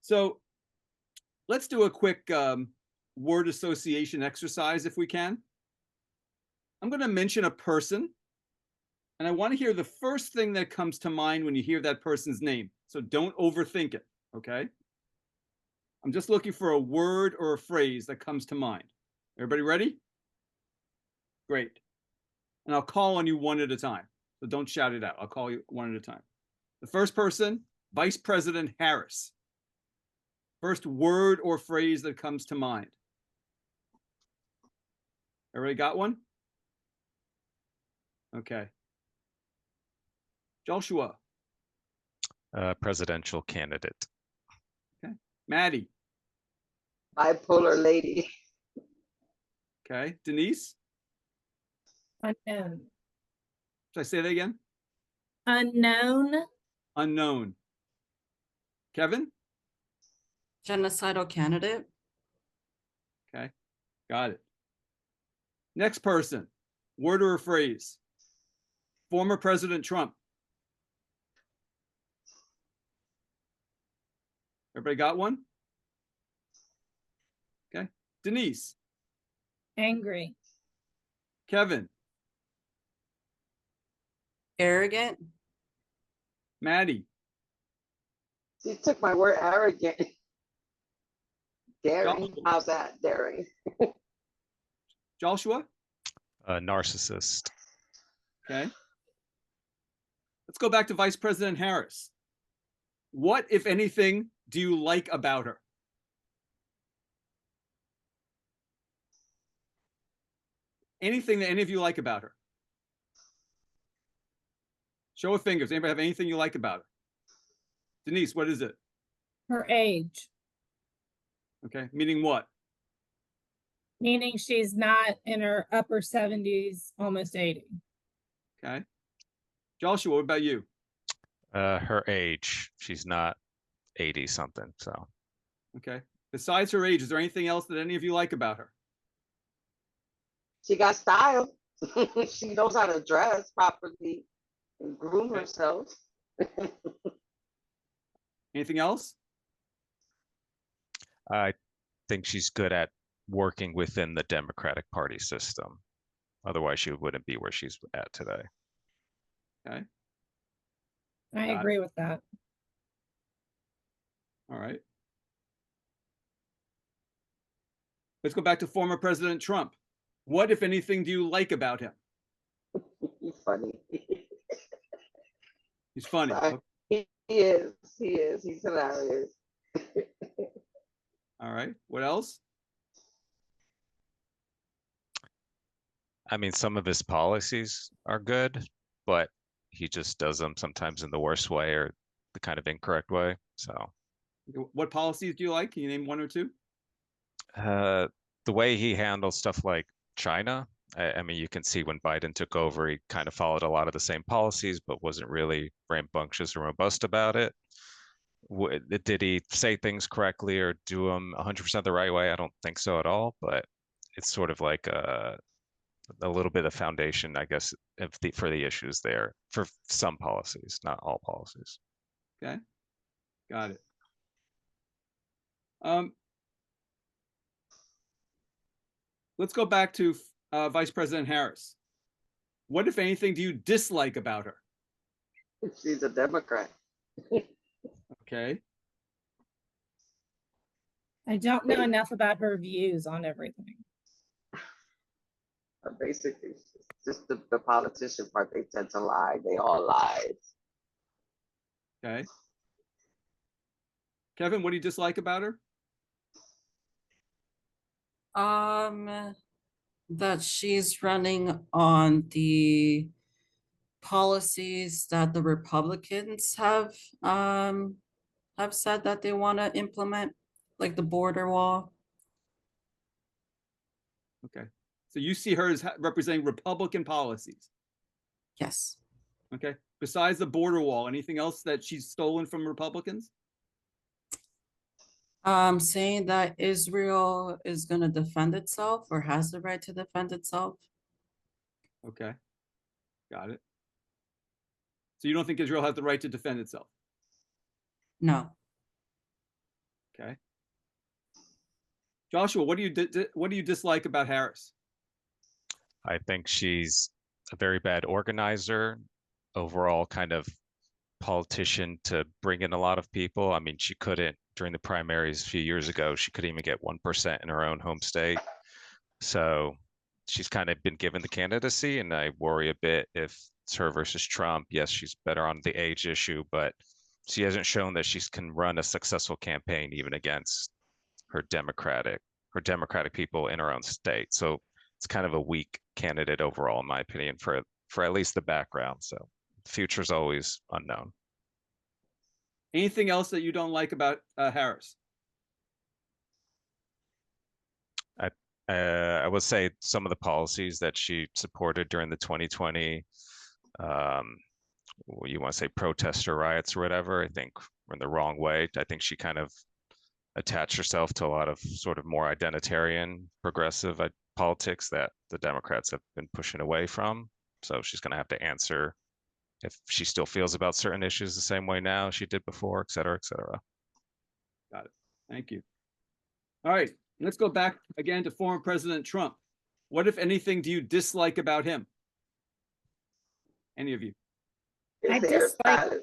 So let's do a quick word association exercise if we can. I'm going to mention a person, and I want to hear the first thing that comes to mind when you hear that person's name. So don't overthink it, okay? I'm just looking for a word or a phrase that comes to mind. Everybody ready? Great. And I'll call on you one at a time. So don't shout it out. I'll call you one at a time. The first person, Vice President Harris. First word or phrase that comes to mind. Everybody got one? Okay. Joshua. Presidential candidate. Okay. Maddie. Bipolar lady. Okay. Denise. Unknown. Should I say that again? Unknown. Unknown. Kevin. Genocidal candidate. Okay. Got it. Next person. Word or a phrase. Former President Trump. Everybody got one? Okay. Denise. Angry. Kevin. Arrogant. Maddie. You took my word arrogant. Daring. Joshua. How's that? Daring. Joshua. Narcissist. Okay. Let's go back to Vice President Harris. What, if anything, do you like about her? Anything that any of you like about her? Show of fingers. Anybody have anything you like about her? Denise, what is it? Her age, Okay. Meaning what? meaning she's not in her upper 70s, almost 80. Okay. Joshua, what about you? Her age. She's not 80 something. So Okay. Besides her age, is there anything else that any of you like about her? She got style. She knows how to dress properly and groom herself. Anything else? I think she's good at working within the Democratic Party system. Otherwise, she wouldn't be where she's at today. Okay. I Got it. agree with that. All right. Let's go back to former President Trump. What, if anything, do you like about him? He's funny. He's funny. Sorry. Okay. He is. He is. He's hilarious. All right. What else? I mean, some of his policies are good, but he just does them sometimes in the worst way or the kind of incorrect way. So What policies do you like? Can you name one or two? the way he handles stuff like China, I mean, you can see when Biden took over, he kind of followed a lot of the same policies, but wasn't really rambunctious or robust about it. Did he say things correctly or do them 100% the right way? I don't think so at all, but it's sort of like a little bit of foundation, I guess, for the issues there for some policies, not all policies. Okay. Got it. Let's go back to Vice President Harris. What, if anything, do you dislike about her? She's a Democrat. Okay. I don't know enough about her views on everything. Basically, it's just the politician part. They tend to lie. They all lied. Okay. Kevin, what do you dislike about her? That she's running on the policies that the Republicans have said that they want to implement, like the border wall. Okay. So you see her as representing Republican policies. Yes. Okay. Besides the border wall, anything else that she's stolen from Republicans? Saying that Israel is going to defend itself or has the right to defend itself. Okay. Got it. So you don't think Israel has the right to defend itself? No. Okay. Joshua, what do you dislike about Harris? I think she's a very bad organizer, overall kind of politician to bring in a lot of people. I mean, she couldn't during the primaries a few years ago, she couldn't even get 1% in her own home state. So she's kind of been given the candidacy, and I worry a bit if it's her versus Trump. Yes, she's better on the age issue, but she hasn't shown that she can run a successful campaign even against her Democratic people in her own state. So it's kind of a weak candidate overall, in my opinion, for at least the background. So future's always unknown. Anything else that you don't like about Harris? I would say some of the policies that she supported during the 2020, you want to say protester riots or whatever, I think were in the wrong way. I think she kind of attached herself to a lot of sort of more identitarian, progressive politics that the Democrats have been pushing away from. So she's going to have to answer if she still feels about certain issues the same way now she did before, et cetera, et cetera. Got it. Thank you. All right, let's go back again to former President Trump. What, if anything, do you dislike about him? Any of you? I His dislike- hairstyle.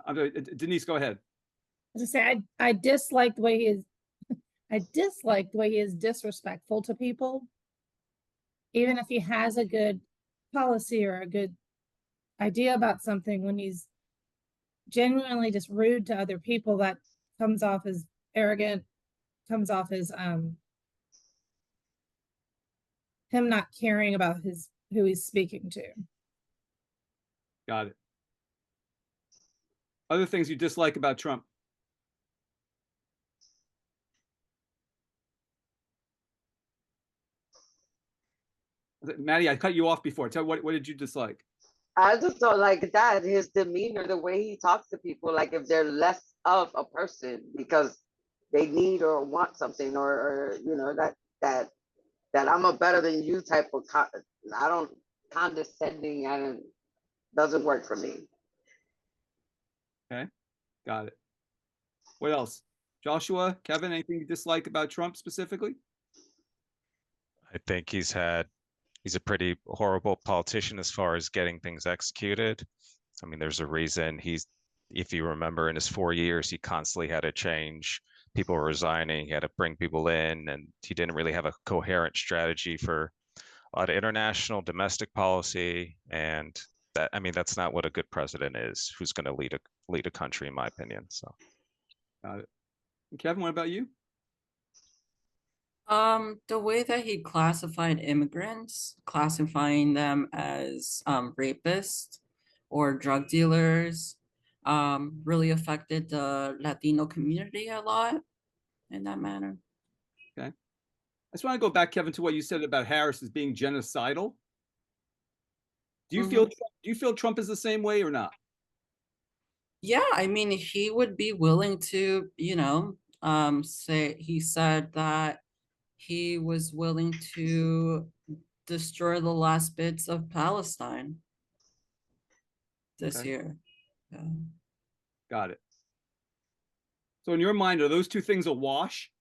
I'm sorry, Denise, go ahead. As I say, I dislike the way he is. I dislike the way he is disrespectful to people. Even if he has a good policy or a good idea about something, when he's genuinely just rude to other people, that comes off as arrogant, comes off as him not caring about who he's speaking to. Got it. Other things you dislike about Trump? Maddie, I cut you off before. Tell what did you dislike? I just don't like that, his demeanor, the way he talks to people, like if they're less of a person because they need or want something, or you know, that I'm a better than you type of I don't, condescending, and doesn't work for me. Okay, got it. What else? Joshua, Kevin, anything you dislike about Trump specifically? I think he's a pretty horrible politician as far as getting things executed. I mean, there's a reason if you remember, in his 4 years, he constantly had to change. People were resigning. He had to bring people in, and he didn't really have a coherent strategy for a lot of international, domestic policy. And that, I mean, that's not what a good president is, who's going to lead a country, in my opinion. So, Got it. And Kevin, what about you? The way that he classified immigrants, classifying them as rapists or drug dealers, really affected the Latino community a lot in that manner. I just want to go back, Kevin, to what you said about Harris as being genocidal. Do you feel Trump is the same way or not? Yeah, I mean, he would be willing to, you know, he said that he was willing to destroy the last bits of Palestine this Okay. year. Yeah. Got it. So in your mind, are those two things a wash?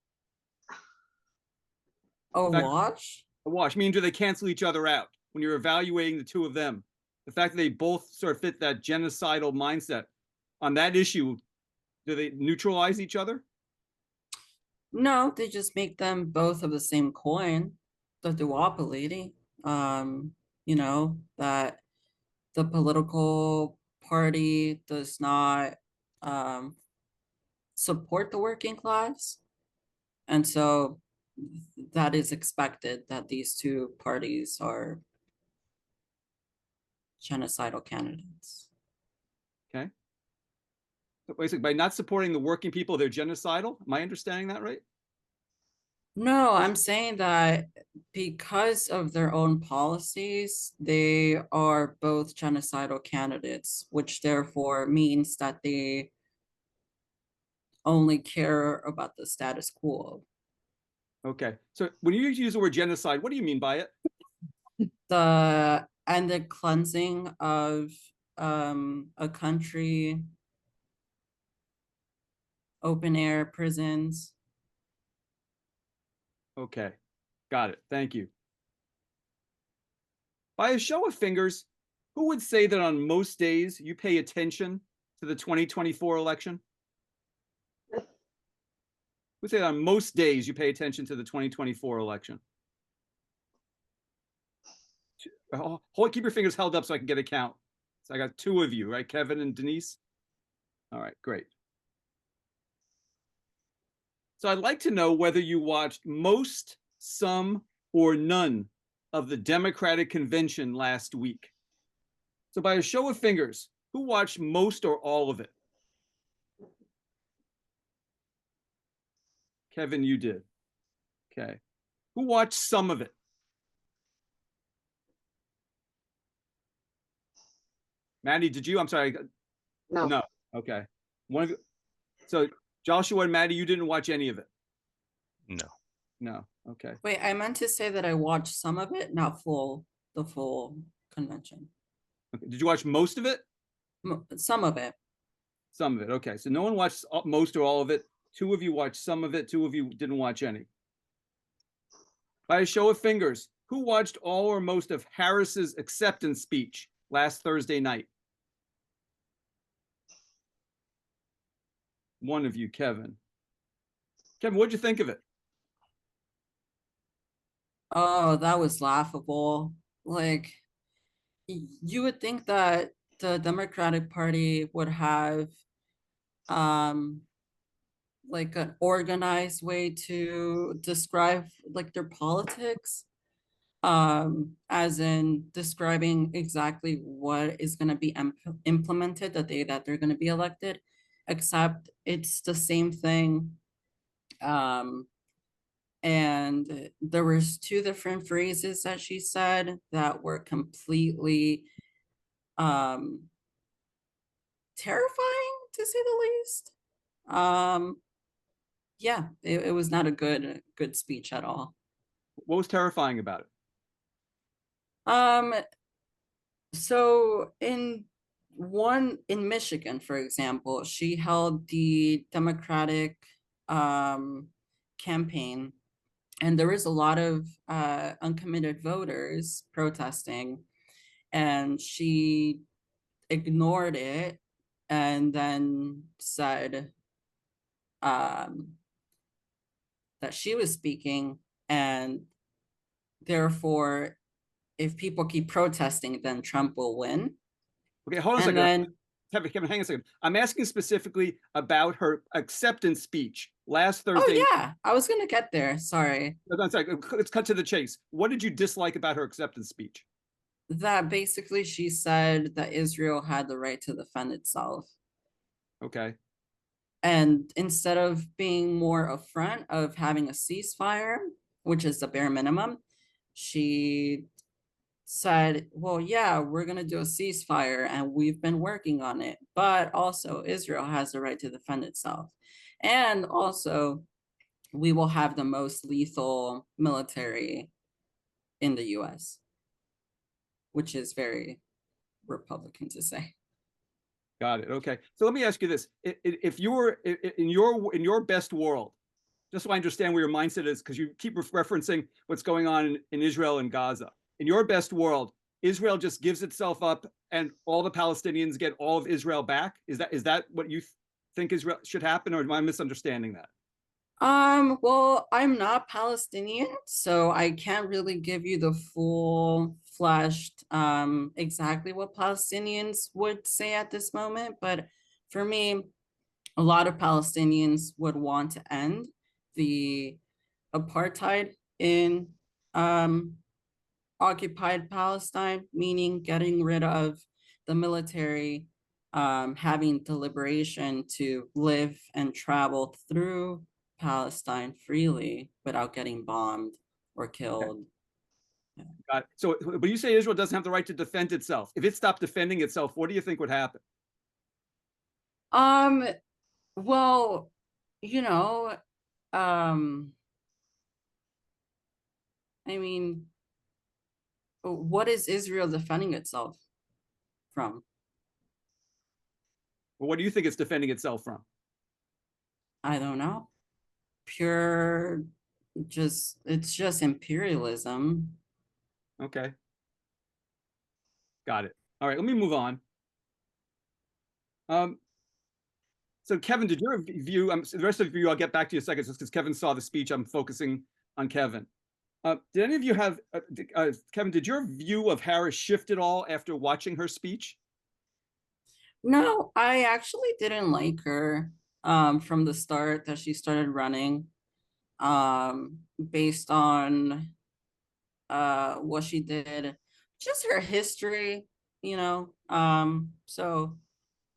A fact- watch? A wash, meaning do they cancel each other out when you're evaluating the two of them? The fact that they both sort of fit that genocidal mindset on that issue, do they neutralize each other? No, they just make them both of the same coin, the duopoly. You know, that the political party does not support the working class. And so that is expected that these two parties are genocidal candidates. Okay. So basically, by not supporting the working people, they're genocidal. Am I understanding that right? No, I'm saying that because of their own policies, they are both genocidal candidates, which therefore means that they only care about the status quo. Okay. So when you use the word genocide, what do you mean by it? The cleansing of a country open air prisons. Okay, got it. Thank you. By a show of fingers, who would say that on most days you pay attention to the 2024 election? Who would say that on most days you pay attention to the 2024 election? Keep your fingers held up so I can get a count. So I got 2 of you, right? Kevin and Denise? All right, great. So I'd like to know whether you watched most, some, or none of the Democratic convention last week. So by a show of fingers, who watched most or all of it? Kevin, you did. Okay. Who watched some of it? Maddie, did you? I'm sorry. No. No. Okay. One of you. So Joshua and Maddie, you didn't watch any of it? No. No. Okay. Wait, I meant to say that I watched some of it, not the full convention. Okay. Did you watch most of it? Some of it. Some of it. Okay. So no one watched most or all of it. 2 of you watched some of it. 2 of you didn't watch any. By a show of fingers, who watched all or most of Harris's acceptance speech last Thursday night? One of you, Kevin. Kevin, what'd you think of it? Oh, that was laughable. Like, you would think that the Democratic Party would have like an organized way to describe like their politics, as in describing exactly what is going to be implemented the day that they're going to be elected, except it's the same thing. And there was 2 different phrases that she said that were completely terrifying, to say the least. Yeah, it was not a good speech at all. What was terrifying about it? So in Michigan, for example, she held the Democratic campaign, and there was a lot of uncommitted voters protesting, and she ignored it and then said that she was speaking, and therefore if people keep protesting, then Trump will win. Okay, hold on a second. Kevin, hang on a second. I'm asking specifically about her acceptance speech last Thursday. Oh yeah, I was gonna get there. Sorry. I'm sorry. Let's cut to the chase. What did you dislike about her acceptance speech? That basically she said that Israel had the right to defend itself. Okay. And instead of being more upfront of having a ceasefire, which is the bare minimum, she said, well, yeah, we're going to do a ceasefire and we've been working on it, but also Israel has the right to defend itself. And also, we will have the most lethal military in the US, which is very Republican to say. Got it. Okay. So let me ask you this. If you were in your best world, just so I understand where your mindset is, because you keep referencing what's going on in Israel and Gaza. In your best world, Israel just gives itself up and all the Palestinians get all of Israel back? Is that what you think Israel should happen, or am I misunderstanding that? Well, I'm not Palestinian, so I can't really give you the full-fledged exactly what Palestinians would say at this moment. But for me, a lot of Palestinians would want to end the apartheid in occupied Palestine, meaning getting rid of the military, having the liberation to live and travel through Palestine freely without getting bombed or killed. Okay. Got it. So, but you say Israel doesn't have the right to defend itself. If it stopped defending itself, what do you think would happen? Well, you know, I mean, what is Israel defending itself from? Well, what do you think it's defending itself from? I don't know, pure, it's just imperialism. Okay. Got it. All right, let me move on. So Kevin, did your view, the rest of you, I'll get back to you in a second, just because Kevin saw the speech, I'm focusing on Kevin. Did any of you have, Kevin, did your view of Harris shift at all after watching her speech? No, I actually didn't like her from the start that she started running, based on what she did, just her history, you know. So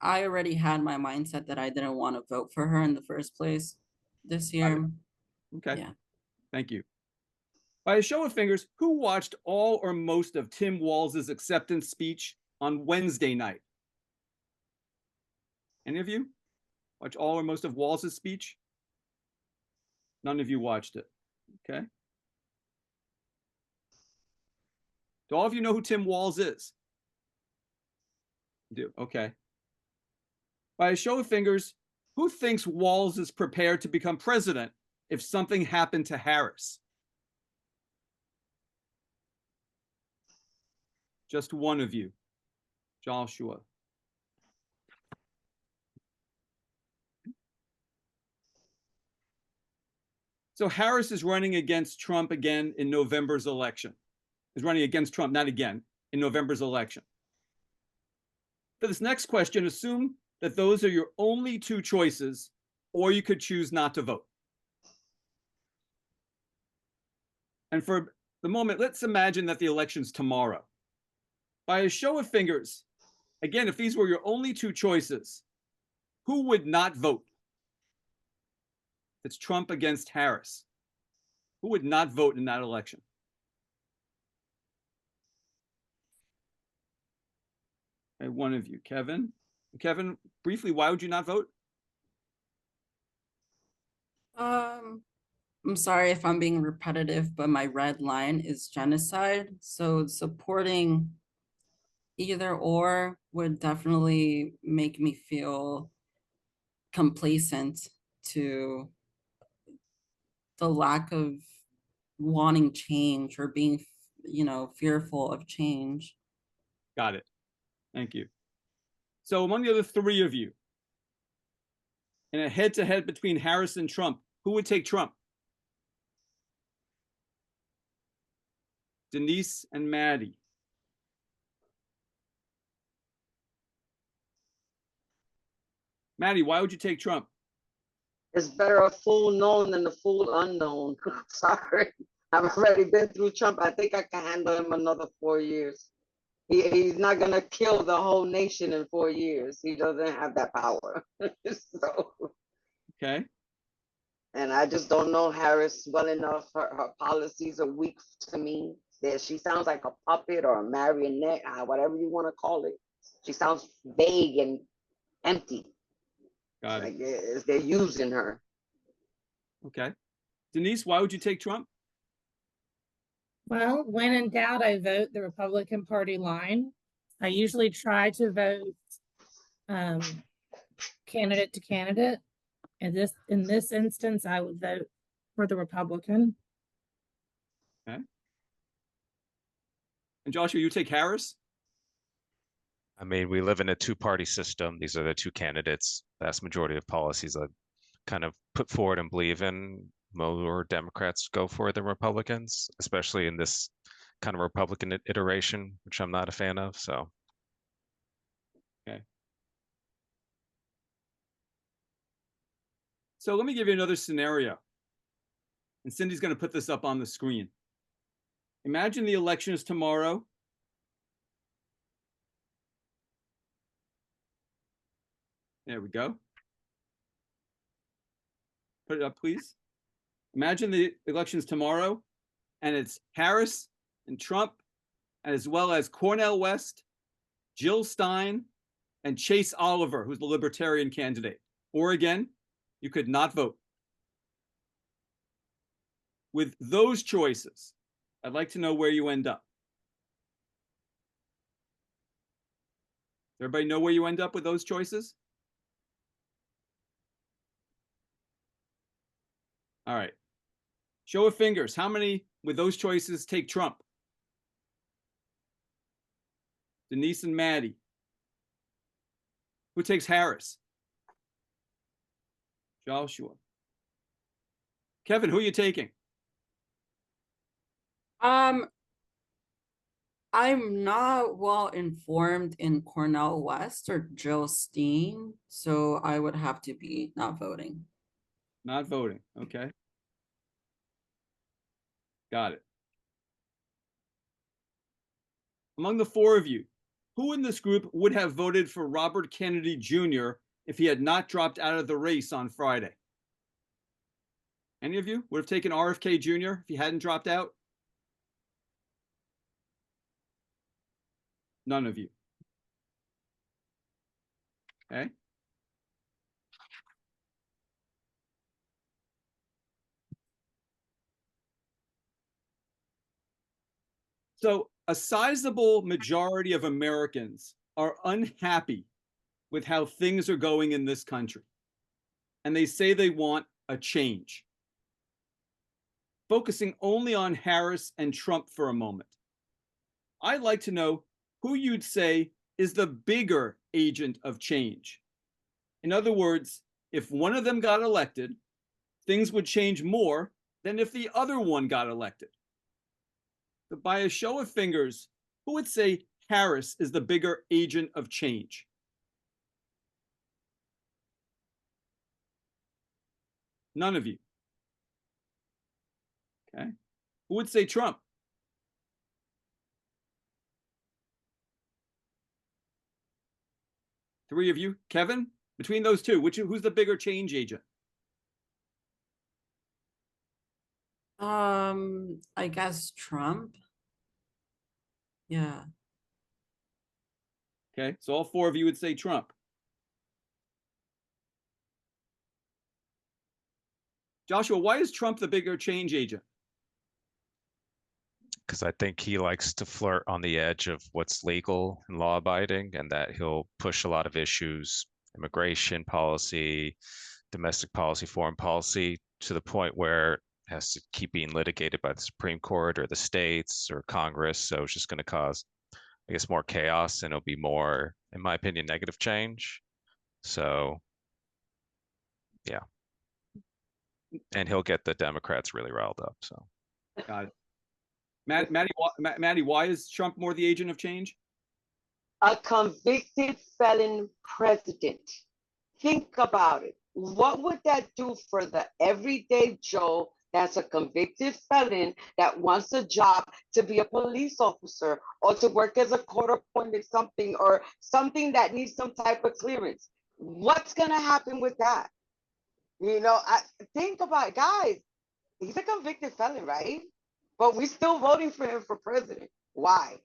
I already had my mindset that I didn't want to vote for her in the first place this year. Okay, Yeah. thank you. By a show of fingers, who watched all or most of Tim Walz's acceptance speech on Wednesday night? Any of you watch all or most of Walz's speech? None of you watched it. Okay. Do all of you know who Tim Walz is? You do. Okay. By a show of fingers, who thinks Walz is prepared to become president if something happened to Harris? Just one of you. Joshua. So Harris is running against Trump again in November's election. Is running against Trump, not again, in November's election. For this next question, assume that those are your only two choices, or you could choose not to vote. And for the moment, let's imagine that the election's tomorrow. By a show of fingers, again, if these were your only two choices, who would not vote? It's Trump against Harris. Who would not vote in that election? Okay, one of you, Kevin. Kevin, briefly, why would you not vote? I'm sorry if I'm being repetitive, but my red line is genocide. So supporting either or would definitely make me feel complacent to the lack of wanting change or being, fearful of change. Got it. Thank you. So among the other three of you, in a head-to-head between Harris and Trump, who would take Trump? Denise and Maddie. Maddie, why would you take Trump? It's better a fool known than a fool unknown. Sorry. I've already been through Trump. I think I can handle him another 4 years. He's not going to kill the whole nation in 4 years. He doesn't have that power. So, Okay. and I just don't know Harris well enough. Her policies are weak to me. She sounds like a puppet or a marionette, whatever you want to call it. She sounds vague and empty. Got Like it. they're using her. Okay. Denise, why would you take Trump? Well, when in doubt, I vote the Republican Party line. I usually try to vote candidate to candidate. In this instance, I would vote for the Republican. Okay. And Joshua, you take Harris? I mean, we live in a two-party system. These are the two candidates. Vast majority of policies I kind of put forward and believe in, more Democrats go for than Republicans, especially in this kind of Republican iteration, which I'm not a fan of. So, Okay. So let me give you another scenario. And Cindy's going to put this up on the screen. Imagine the election is tomorrow. There we go. Put it up, please. Imagine the election's tomorrow, and it's Harris and Trump, as well as Cornel West, Jill Stein, and Chase Oliver, who's the Libertarian candidate. Or again, you could not vote. With those choices, I'd like to know where you end up. Does everybody know where you end up with those choices? All right. Show of fingers. How many with those choices take Trump? Denise and Maddie. Who takes Harris? Joshua. Kevin, who are you taking? I'm not well informed in Cornell West or Jill Stein, so I would have to be not voting. Not voting. Okay. Got it. Among the four of you, who in this group would have voted for Robert Kennedy Jr. if he had not dropped out of the race on Friday? Any of you would have taken RFK Jr. if he hadn't dropped out? None of you. Okay. So a sizable majority of Americans are unhappy with how things are going in this country. And they say they want a change. Focusing only on Harris and Trump for a moment, I'd like to know who you'd say is the bigger agent of change. In other words, if one of them got elected, things would change more than if the other one got elected. But by a show of fingers, who would say Harris is the bigger agent of change? None of you. Okay. Who would say Trump? Three of you. Kevin, between those two, who's the bigger change agent? I guess Trump. Yeah. Okay, so all four of you would say Trump. Joshua, why is Trump the bigger change agent? Because I think he likes to flirt on the edge of what's legal and law abiding, and that he'll push a lot of issues, immigration policy, domestic policy, foreign policy, to the point where it has to keep being litigated by the Supreme Court or the states or Congress. So it's just going to cause, I guess, more chaos, and it'll be more, in my opinion, negative change. So, yeah. And he'll get the Democrats really riled up. So, Got it. Maddie, why is Trump more the agent of change? A convicted felon president. Think about it. What would that do for the everyday Joe that's a convicted felon that wants a job to be a police officer or to work as a court-appointed something or something that needs some type of clearance? What's going to happen with that? You know, think about it, guys. He's a convicted felon, right? But we're still voting for him for president. Why?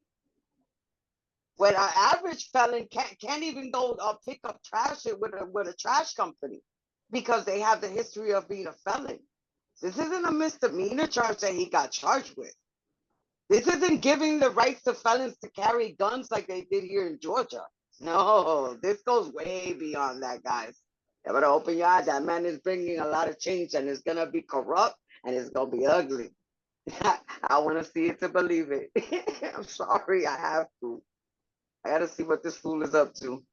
When an average felon can't even go pick up trash with a trash company because they have the history of being a felon. This isn't a misdemeanor charge that he got charged with. This isn't giving the rights to felons to carry guns like they did here in Georgia. No, this goes way beyond that, guys. You better open your eyes. That man is bringing a lot of change, and it's gonna be corrupt and it's gonna be ugly. I want to see it to believe it. I'm sorry, I have to. I got to see what this fool is up to.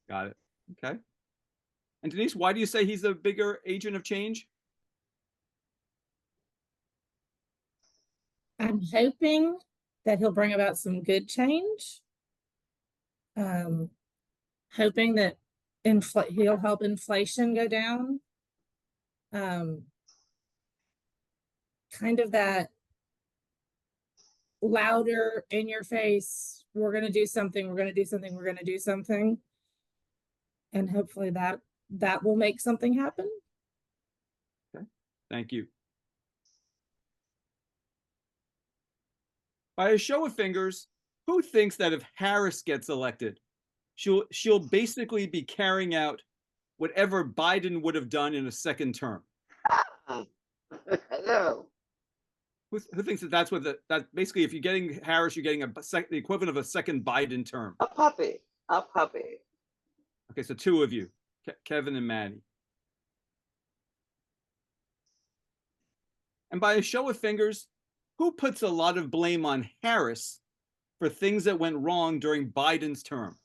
Got it. Okay. And Denise, why do you say he's a bigger agent of change? I'm hoping that he'll bring about some good change. Hoping that he'll help inflation go down. Kind of that louder in your face, we're going to do something, we're going to do something, we're going to do something. And hopefully that will make something happen. Okay. Thank you. By a show of fingers, who thinks that if Harris gets elected, she'll basically be carrying out whatever Biden would have done in a second term? Hello. Who thinks that that's what that basically, if you're getting Harris, you're getting the equivalent of a second Biden term? A puppet. A puppet. Okay, so two of you, Kevin and Maddie. And by a show of fingers, who puts a lot of blame on Harris for things that went wrong during Biden's term?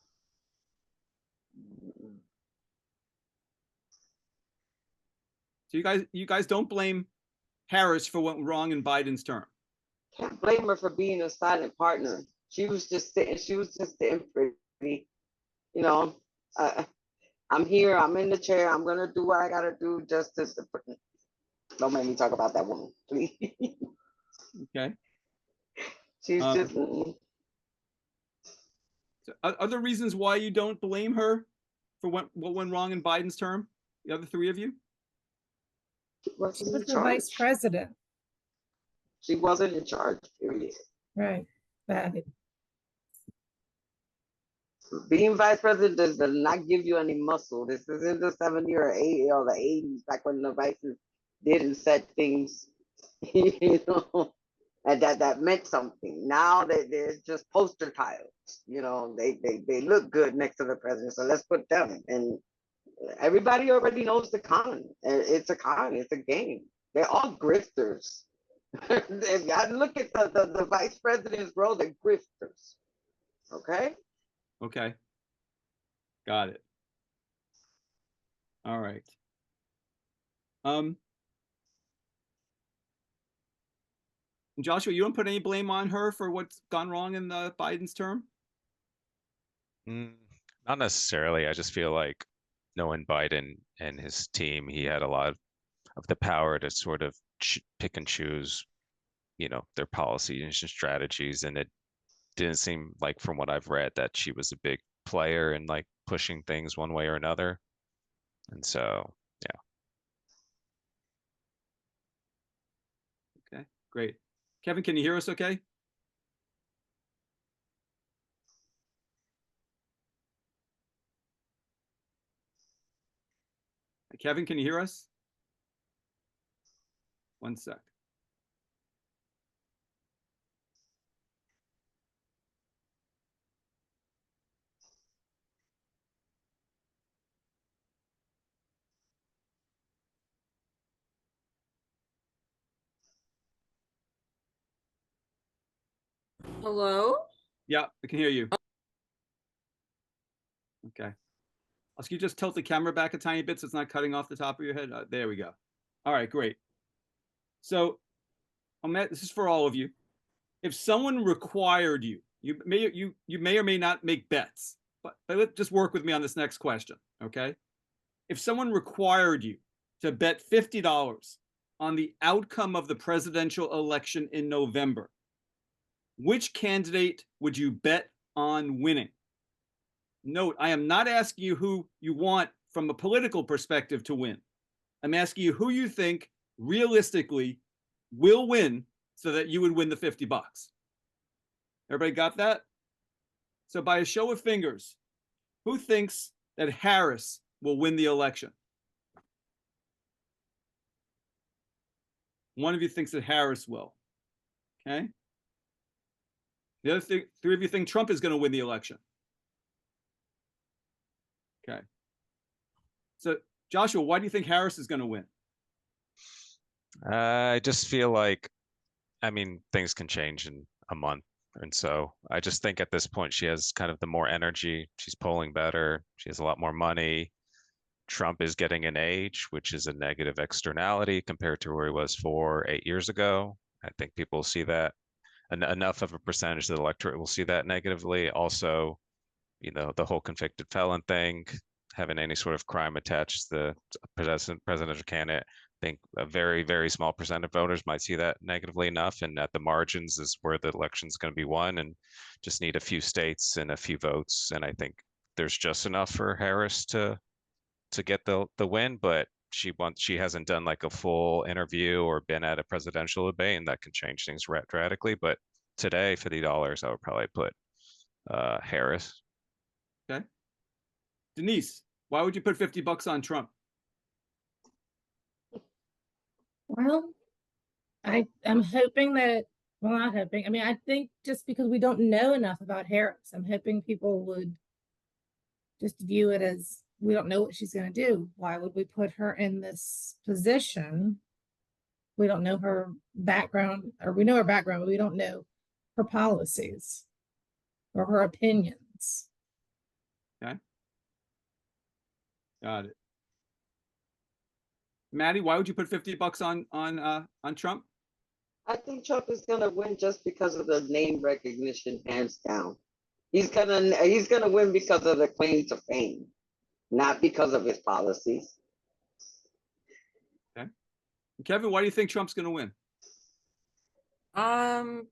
So you guys don't blame Harris for what went wrong in Biden's term. Can't blame her for being a silent partner. She was just sitting pretty, you know. I'm here, I'm in the chair, I'm gonna do what I gotta do just to don't make me talk about that woman, please. Okay. She's just So other reasons why you don't blame her for what went wrong in Biden's term? The other three of you? She wasn't was in the vice charge. president, She wasn't in charge, period. right? That Being vice president does not give you any muscle. This is in the 70s or 80s or the 80s, back when the vices didn't set things, you know, and that meant something. Now they're just poster titles, you know, they look good next to the president, so let's put them. And everybody already knows the con. It's a con, it's a game. They're all grifters. If y'all look at the vice president's role, they're grifters. Okay? Okay. Got it. All right. Joshua, you don't put any blame on her for what's gone wrong in the Biden's term? Not necessarily. I just feel like knowing Biden and his team, he had a lot of the power to sort of pick and choose, you know, their policies and strategies. And it didn't seem like, from what I've read, that she was a big player in like pushing things one way or another. And so, yeah. Okay, great. Kevin, can you hear us okay? Kevin, can you hear us? One sec. Hello? Yeah, I can hear you. Okay. Can you just tilt the camera back a tiny bit so it's not cutting off the top of your head? There we go. All right, great. So this is for all of you. If someone required you, you may or may not make bets, but let's just work with me on this next question, okay? If someone required you to bet $50 on the outcome of the presidential election in November, which candidate would you bet on winning? Note, I am not asking you who you want from a political perspective to win. I'm asking you who you think realistically will win so that you would win the $50. Everybody got that? So by a show of fingers, who thinks that Harris will win the election? One of you thinks that Harris will. Okay. The other three of you think Trump is going to win the election. Okay. So, Joshua, why do you think Harris is going to win? I just feel like, I mean, things can change in a month. And so I just think at this point, she has kind of the more energy. She's polling better. She has a lot more money. Trump is getting an age, which is a negative externality compared to where he was 8 years ago. I think people see that. Enough of a percentage of the electorate will see that negatively. Also, you know, the whole convicted felon thing, having any sort of crime attached to the presidential candidate. I think a very, very small percent of voters might see that negatively enough. And at the margins is where the election's going to be won, and just need a few states and a few votes. And I think there's just enough for Harris to get the win, but she hasn't done like a full interview or been at a presidential debate, and that can change things dramatically. But today, $50, I would probably put Harris. Okay. Denise, why would you put $50 on Trump? Well, I'm hoping that, well, not hoping. I mean, I think just because we don't know enough about Harris, I'm hoping people would just view it as we don't know what she's going to do. Why would we put her in this position We don't know her background, or we know her background, but we don't know her policies or her opinions. Got it. Maddie, why would you put $50 on Trump? I think Trump is gonna win just because of the name recognition, hands down. He's gonna win because of the claim to fame, not because of his policies. Kevin, why do you think Trump's going to win?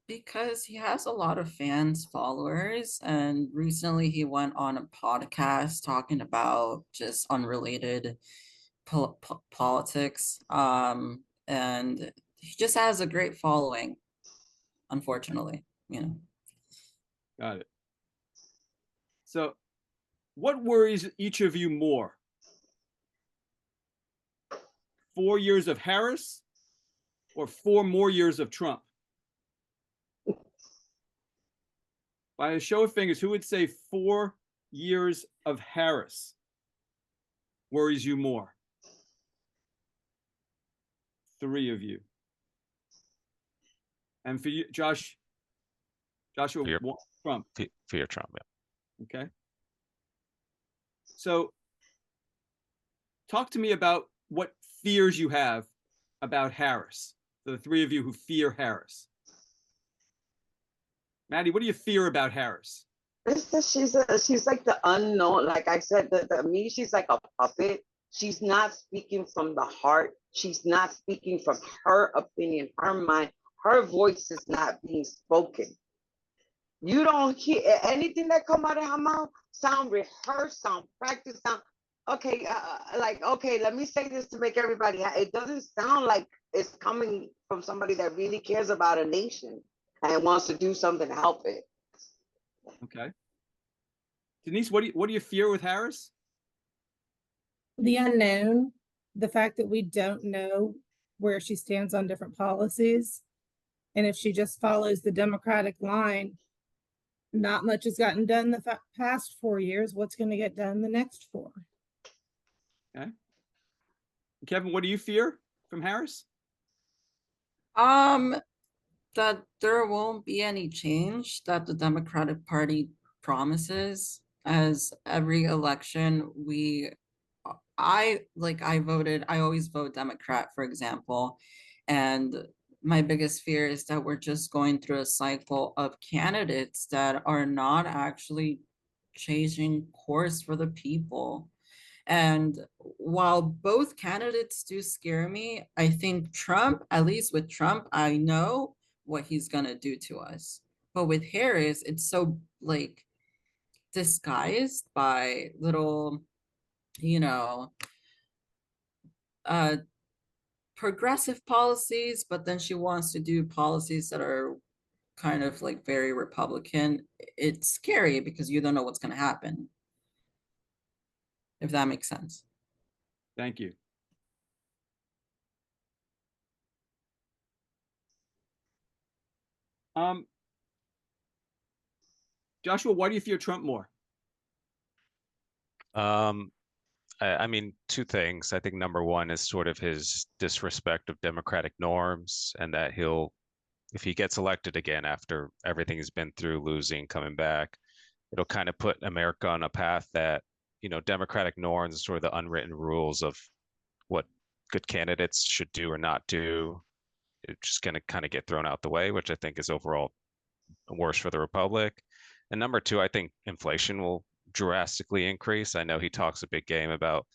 Because he has a lot of fans, followers, and recently he went on a podcast talking about just unrelated politics. And he just has a great following, unfortunately, you know. Got it. So, what worries each of you more? 4 years of Harris or 4 more years of Trump? By a show of fingers, who would say 4 years of Harris worries you more? 3 of you. And for you, Joshua, Trump. For your Trump, yeah. Okay. So, talk to me about what fears you have about Harris. The 3 of you who fear Harris. Maddie, what do you fear about Harris? It's that she's like the unknown. Like I said, the me, she's like a puppet. She's not speaking from the heart. She's not speaking from her opinion, her mind. Her voice is not being spoken. You don't hear anything that come out of her mouth sound rehearsed, sound practiced, sound okay. Okay, let me say this to make everybody. It doesn't sound like it's coming from somebody that really cares about a nation and wants to do something to help it. Okay. Denise, what do you fear with Harris? The unknown, the fact that we don't know where she stands on different policies. And if she just follows the Democratic line, not much has gotten done the past 4 years. What's going to get done the next 4? Okay. Kevin, what do you fear from Harris? That there won't be any change that the Democratic Party promises. As every election, I always vote Democrat, for example, and my biggest fear is that we're just going through a cycle of candidates that are not actually changing course for the people. And while both candidates do scare me, I think Trump, at least with Trump, I know what he's gonna do to us. But with Harris, it's so like disguised by little, you know, progressive policies, but then she wants to do policies that are kind of like very Republican. It's scary because you don't know what's going to happen, if that makes sense. Thank you. Joshua, why do you fear Trump more? I mean, 2 things. I think number 1 is sort of his disrespect of democratic norms, and that if he gets elected again after everything he's been through, losing, coming back, it'll kind of put America on a path that, democratic norms, sort of the unwritten rules of what good candidates should do or not do, it's just going to kind of get thrown out the way, which I think is overall worse for the republic. And number 2, I think inflation will drastically increase. I know he talks a big game about,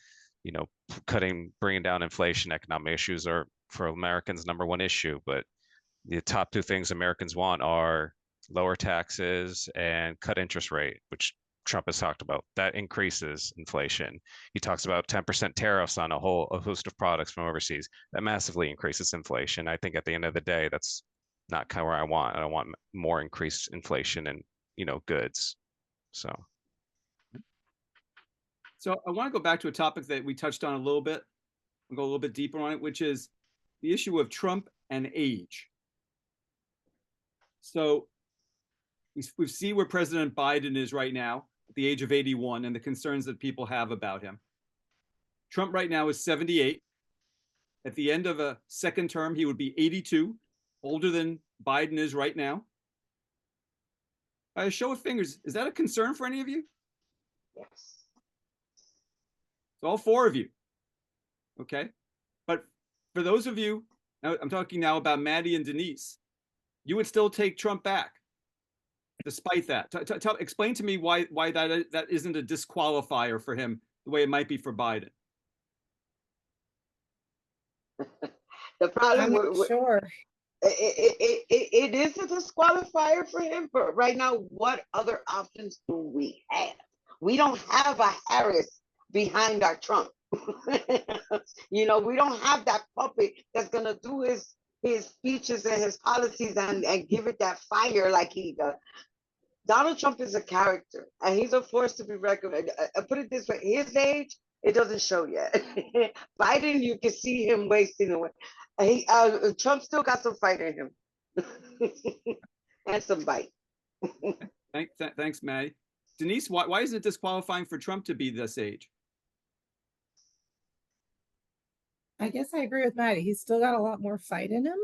bringing down inflation. Economic issues are, for Americans, number 1 issue, but the top 2 things Americans want are lower taxes and cut interest rate, which Trump has talked about. That increases inflation. He talks about 10% tariffs on a host of products from overseas. That massively increases inflation. I think at the end of the day, that's not kind of where I want. I want more increased inflation and, goods. So I want to go back to a topic that we touched on a little bit and go a little bit deeper on it, which is the issue of Trump and age. So we see where President Biden is right now at the age of 81 and the concerns that people have about him. Trump right now is 78. at the end of a second term, he would be 82, older than Biden is right now. By a show of fingers, is that a concern for any of you? Yes. It's all four of you. Okay. But for those of you, now I'm talking now about Maddie and Denise, you would still take Trump back despite that. Explain to me why that isn't a disqualifier for him the way it might be for Biden. The problem I'm not with sure. it is a disqualifier for him, but right now, what other options do we have? We don't have a Harris behind our Trump. You know, we don't have that puppet that's gonna do his speeches and his policies and give it that fire like he does. Donald Trump is a character and he's a force to be reckoned. Put it this way, his age, it doesn't show yet. Biden, you can see him wasting away. Trump still got some fight in him. And some bite. Thanks, Maddie. Denise, why is it disqualifying for Trump to be this age? I guess I agree with Maddie. He's still got a lot more fight in him.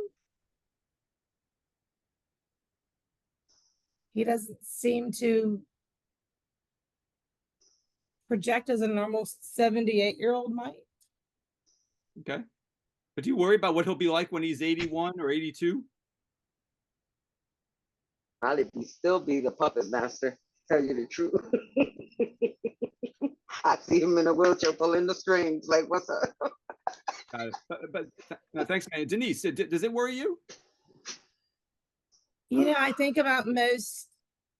He doesn't seem to project as a normal 78-year-old might. Okay. But do you worry about what he'll be like when he's 81 or 82? Probably still be the puppet master, tell you the truth. I see him in a wheelchair pulling the strings, like, what's up? Got it. But no, thanks, man. Denise, does it worry you? You know, I think about most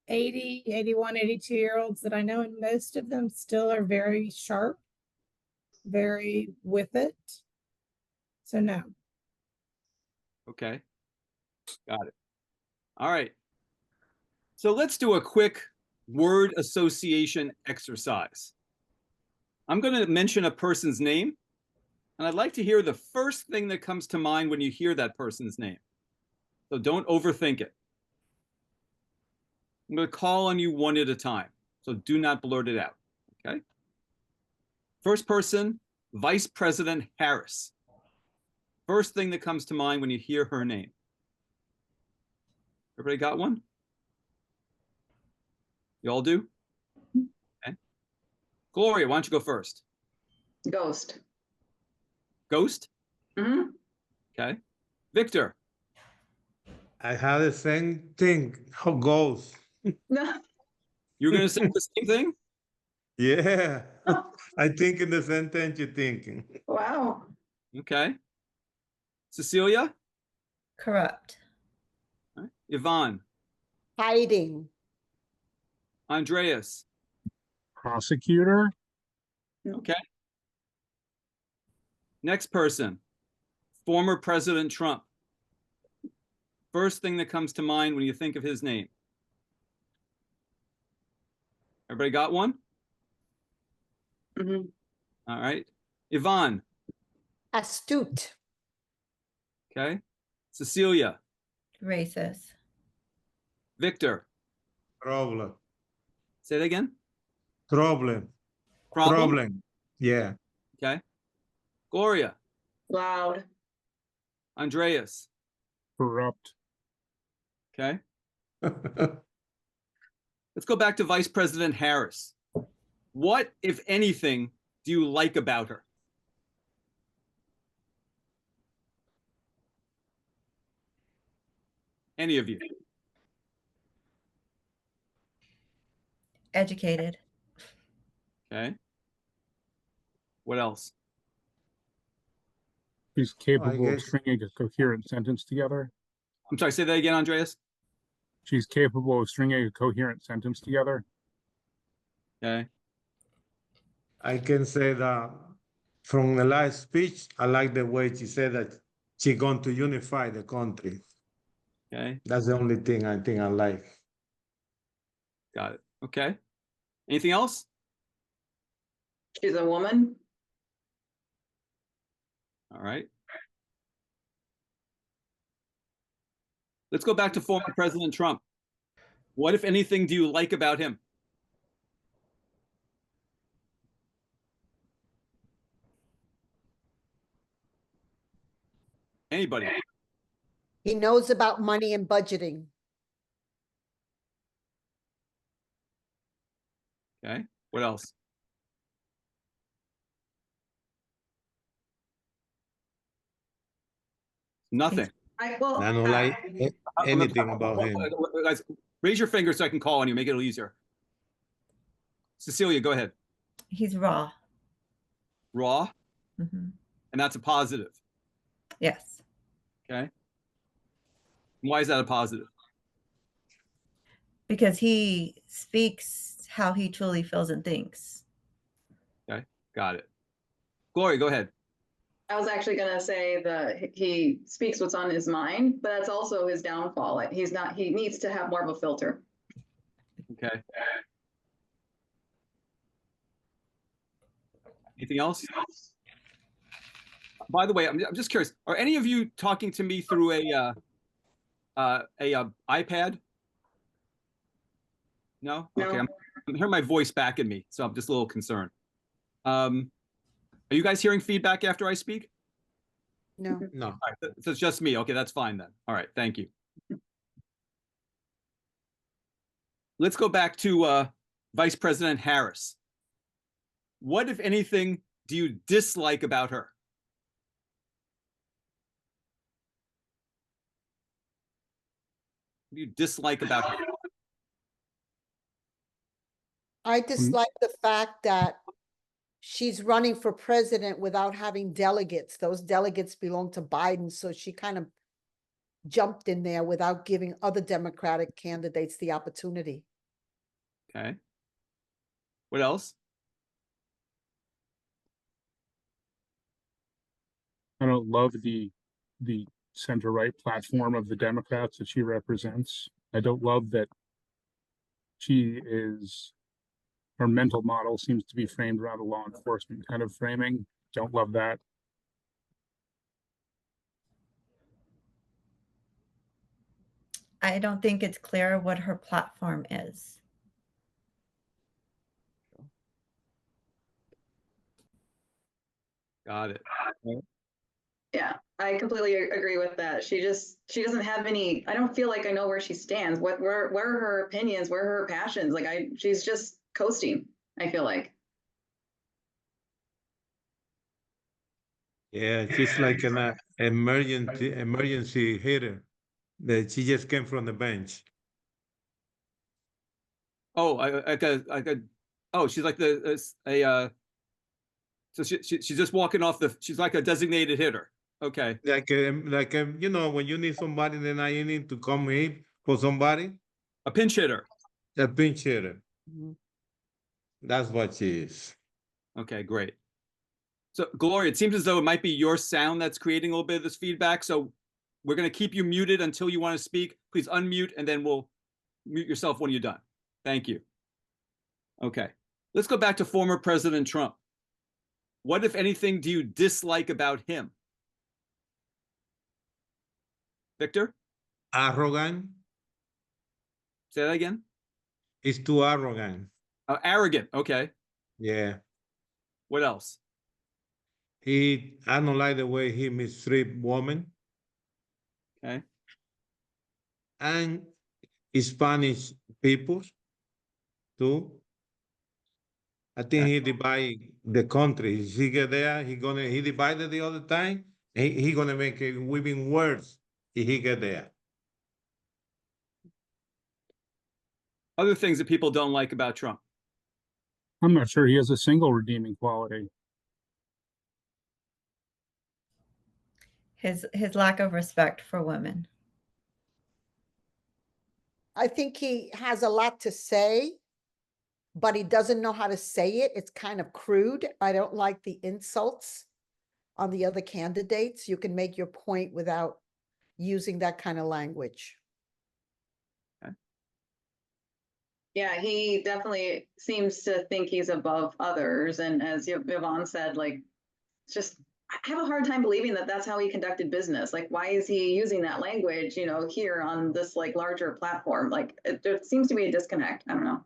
80, 81, 82-year-olds that I know, and most of them still are very sharp, very with it. So no. Okay. Got it. All right. So let's do a quick word association exercise. I'm going to mention a person's name, and I'd like to hear the first thing that comes to mind when you hear that person's name. So don't overthink it. I'm going to call on you one at a time, so do not blurt it out, okay? First person, Vice President Harris. First thing that comes to mind when you hear her name. Everybody got one? You all do? Okay. Gloria, why don't you go first? Ghost. Ghost? Mm-hmm. Okay. Victor? I had the same thing. How goes? No. You were going to say the same thing? Yeah. I think in the same thing you're thinking. Wow. Okay. Cecilia? Corrupt. All right. Yvonne? Hiding. Andreas? Prosecutor. Okay. Next person, former President Trump. First thing that comes to mind when you think of his name. Everybody got one? Mm-hmm. All right. Yvonne? Astute. Okay. Cecilia? Racist. Victor? Problem. Say that again? Problem. Problem? Yeah. Okay. Gloria? Loud. Andreas? Corrupt. Okay. Let's go back to Vice President Harris. What, if anything, do you like about her? Any of you? Educated. Okay. What else? He's capable of guess- stringing a coherent sentence together. I'm sorry, say that again, Andreas. She's capable of stringing a coherent sentence together. Okay. I can say that from the last speech, I like the way she said that she's going to unify the country. Okay. That's the only thing I think I like. Got it. Okay. Anything else? She's a woman. All right. Let's go back to former President Trump. What, if anything, do you like about him? Anybody? He knows about money and budgeting. Okay, what else? Nothing. I, well, I don't like anything about him. Guys, raise your finger so I can call on you, make it a little easier. Cecilia, go ahead. He's raw. Raw, Mhm. and that's a positive, Yes, okay? Why is that a positive? because he speaks how he truly feels and thinks. Okay, got it. Gloria, go ahead. I was actually gonna say that he speaks what's on his mind, but that's also his downfall. Like, he's not, he needs to have more of a filter. Okay. Anything else? By the way, I'm just curious. Are any of you talking to me through a iPad? No? Okay, No. I'm hearing my voice back in me, so I'm just a little concerned. Are you guys hearing feedback after I speak? No. No. All right, so it's just me. Okay, that's fine then. All right, thank you. Let's go back to Vice President Harris. What, if anything, do you dislike about her? What do you dislike about her? I dislike the fact that she's running for president without having delegates. Those delegates belong to Biden, so she kind of jumped in there without giving other Democratic candidates the opportunity. Okay. What else? I don't love the center-right platform of the Democrats that she represents. I don't love that her mental model seems to be framed around a law enforcement kind of framing. Don't love that. I don't think it's clear what her platform is. Got it. Yeah, I completely agree with that. She doesn't have any, I don't feel like I know where she stands. Where are her opinions? Where are her passions? Like, she's just coasting, I feel like. Yeah, she's like an emergency hitter. That she just came from the bench. Oh, I could. Oh, she's like so she's just walking off she's like a designated hitter. Okay. Like you know, when you need somebody, then you need to come in for somebody. A pinch hitter. A pinch hitter. Mhm. That's what she is. Okay, great. So Gloria, it seems as though it might be your sound that's creating a little bit of this feedback. So we're going to keep you muted until you want to speak. Please unmute and then we'll mute yourself when you're done. Thank you. Okay. Let's go back to former President Trump. What, if anything, do you dislike about him? Victor? Arrogant. Say that again. He's too arrogant. Arrogant. Okay. Yeah. What else? I don't like the way he mistreat women. Okay. And Spanish people too. I think he divide the country. He get there, he divided the other time. He gonna make it even worse if he get there. Other things that people don't like about Trump. I'm not sure he has a single redeeming quality. His lack of respect for women. I think he has a lot to say, but he doesn't know how to say it. It's kind of crude. I don't like the insults on the other candidates. You can make your point without using that kind of language. Yeah, he definitely seems to think he's above others. And as Yvonne said, like, it's just, I have a hard time believing that that's how he conducted business. Like, why is he using that language, you know, here on this like larger platform? Like, there seems to be a disconnect. I don't know.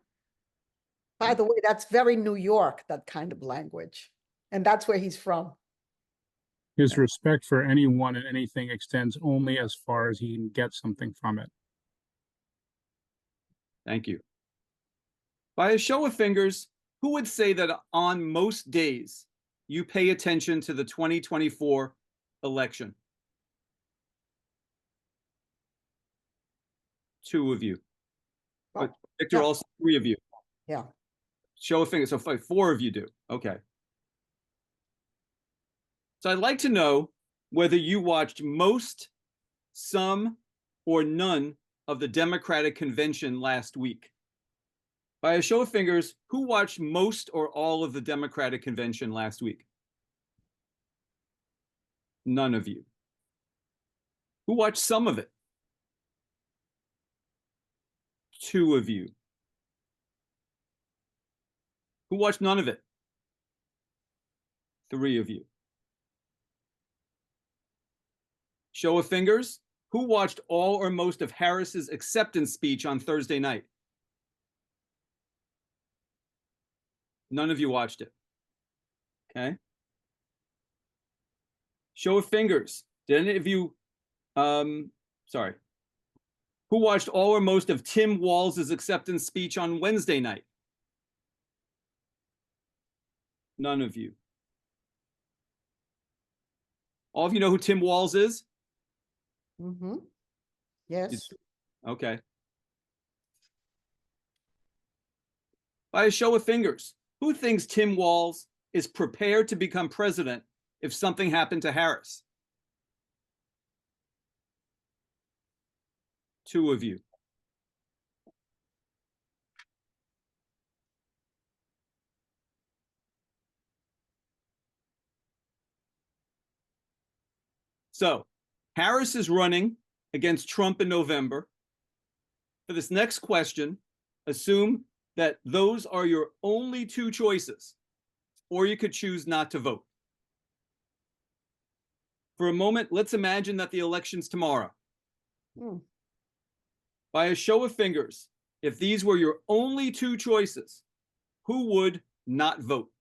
By the way, that's very New York, that kind of language. And that's where he's from. His respect for anyone and anything extends only as far as he can get something from it. Thank you. By a show of fingers, who would say that on most days you pay attention to the 2024 election? 2 of you. But Victor, yeah. also 3 of you. Yeah. Show of fingers. So 4 of you do. Okay. So I'd like to know whether you watched most, some, or none of the Democratic convention last week. By a show of fingers, who watched most or all of the Democratic convention last week? None of you. Who watched some of it? 2 of you. Who watched none of it? 3 of you. Show of fingers, who watched all or most of Harris's acceptance speech on Thursday night? None of you watched it. Okay. Show of fingers. Did any of you, sorry. Who watched all or most of Tim Walz's acceptance speech on Wednesday night? None of you. All of you know who Tim Walz is? Mm-hmm. Yes. Okay. By a show of fingers, who thinks Tim Walz is prepared to become president if something happened to Harris? 2 of you. So Harris is running against Trump in November. For this next question, assume that those are your only 2 choices, or you could choose not to vote. For a moment, let's imagine that the election's tomorrow. By a show of fingers, if these were your only 2 choices, who would not vote?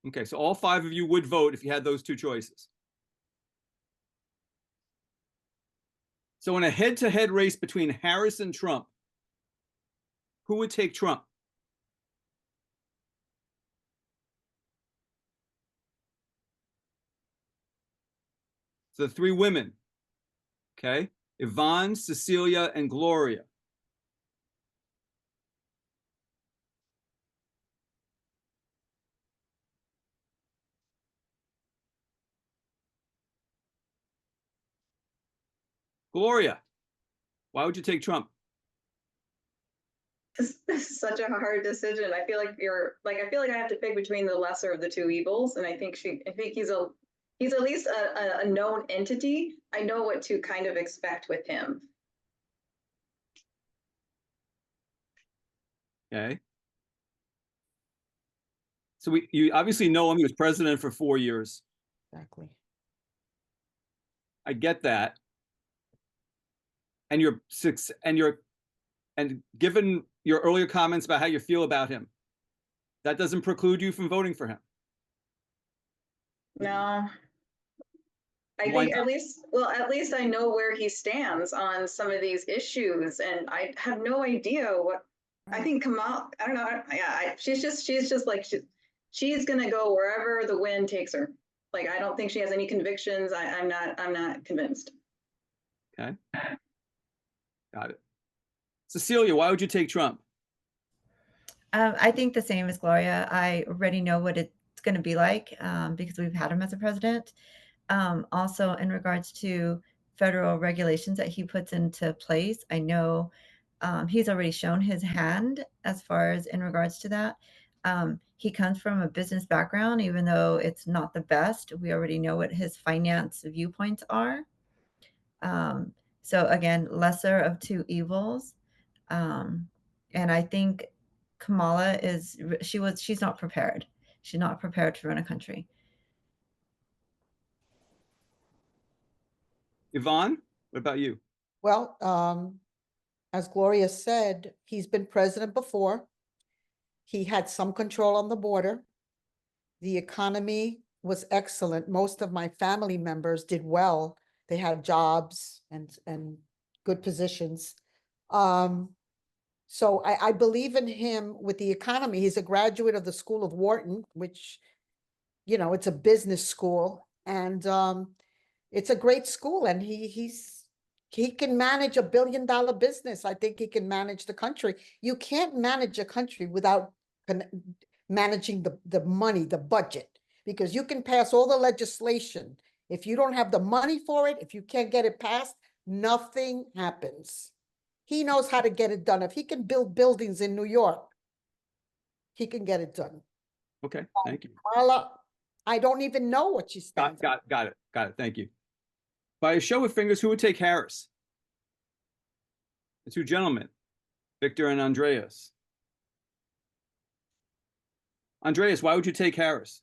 Okay, so all 5 of you would vote if you had those 2 choices. So in a head-to-head race between Harris and Trump, who would take Trump? So the 3 women, okay? Yvonne, Cecilia, and Gloria. Gloria, why would you take Trump? This is such a hard decision. I feel like I feel like I have to pick between the lesser of the 2 evils, and I think he's at least a known entity. I know what to kind of expect with him. Okay. So you obviously know him. He was president for 4 years. Exactly. I get that. And given your earlier comments about how you feel about him, that doesn't preclude you from voting for him. No. I Why think not? at least I know where he stands on some of these issues, and I have no idea what. I think Kamala, I don't know. Yeah, she's just like she's gonna go wherever the wind takes her. Like, I don't think she has any convictions. I'm not convinced. Okay. Got it. Cecilia, why would you take Trump? I think the same as Gloria. I already know what it's going to be like because we've had him as a president. Also, in regards to federal regulations that he puts into place, I know he's already shown his hand as far as in regards to that. He comes from a business background, even though it's not the best. We already know what his finance viewpoints are. So again, lesser of 2 evils. And I think Kamala she's not prepared. She's not prepared to run a country. Yvonne, what about you? Well, as Gloria said, he's been president before. He had some control on the border. The economy was excellent. Most of my family members did well. They had jobs and good positions. So I believe in him with the economy. He's a graduate of the School of Wharton, which, you know, it's a business school, and it's a great school, and he can manage $1 billion business. I think he can manage the country. You can't manage a country without managing the money, the budget, because you can pass all the legislation. If you don't have the money for it, if you can't get it passed, nothing happens. He knows how to get it done. If he can build buildings in New York, he can get it done. Okay, thank you. Marla, I don't even know what she stands. Got it. Thank you. By a show of fingers, who would take Harris? The two gentlemen, Victor and Andreas. Andreas, why would you take Harris?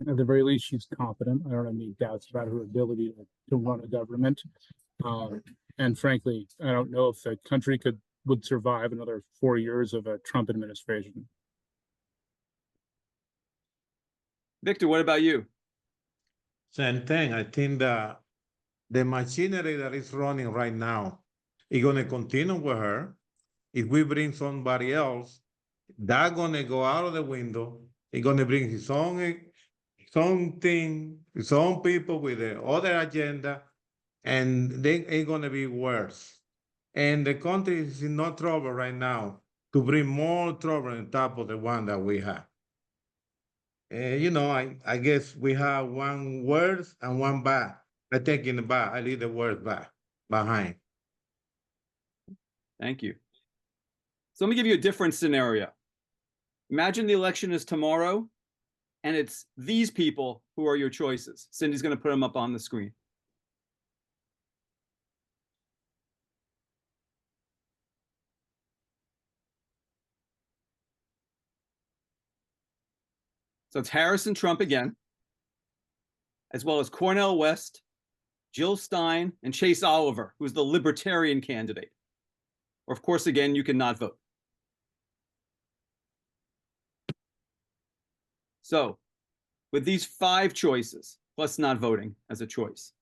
At the very least, she's competent. I don't have any doubts about her ability to run a government. And frankly, I don't know if the country would survive another 4 years of a Trump administration. Victor, what about you? Same thing. I think the machinery that is running right now is going to continue with her. If we bring somebody else, that's going to go out of the window. He's going to bring his own thing, his own people with the other agenda, and then it's going to be worse. And the country is in no trouble right now to bring more trouble on top of the one that we have. You know, I guess we have one worse and one bad. I take in the bad. I leave the worst behind. Thank you. So let me give you a different scenario. Imagine the election is tomorrow, and it's these people who are your choices. Cindy's going to put them up on the screen. So it's Harris and Trump again, as well as Cornel West, Jill Stein, and Chase Oliver, who's the Libertarian candidate. Or, of course, again, you cannot vote. So, with these 5 choices, plus not voting as a choice,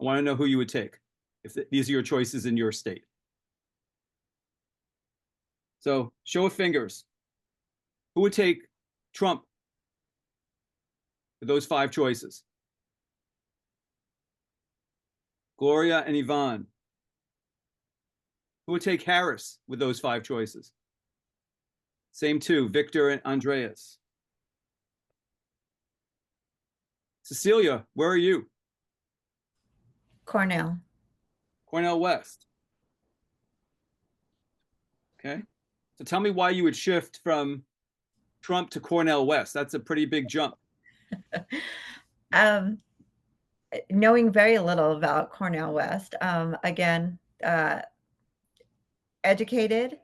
I want to know who you would take if these are your choices in your state. So, show of fingers. Who would take Trump for those 5 choices? Gloria and Yvonne. Who would take Harris with those 5 choices? Same 2, Victor and Andreas. Cecilia, where are you? Cornell. Cornel West. Okay. So tell me why you would shift from Trump to Cornel West. That's a pretty big jump. Knowing very little about Cornel West, again, educated,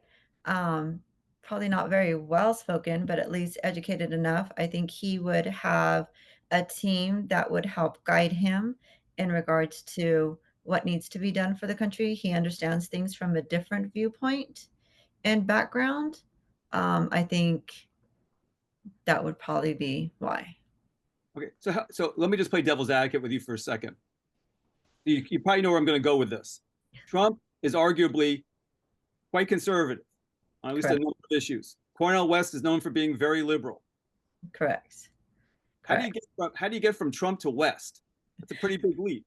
probably not very well spoken, but at least educated enough. I think he would have a team that would help guide him in regards to what needs to be done for the country. He understands things from a different viewpoint and background. I think that would probably be why. Okay, so let me just play devil's advocate with you for a second. You probably know where I'm going to go with this. Trump is arguably quite conservative on at least a number of issues. Cornel West is known for being very liberal. Correct. How do you get from Trump to West? That's a pretty big leap.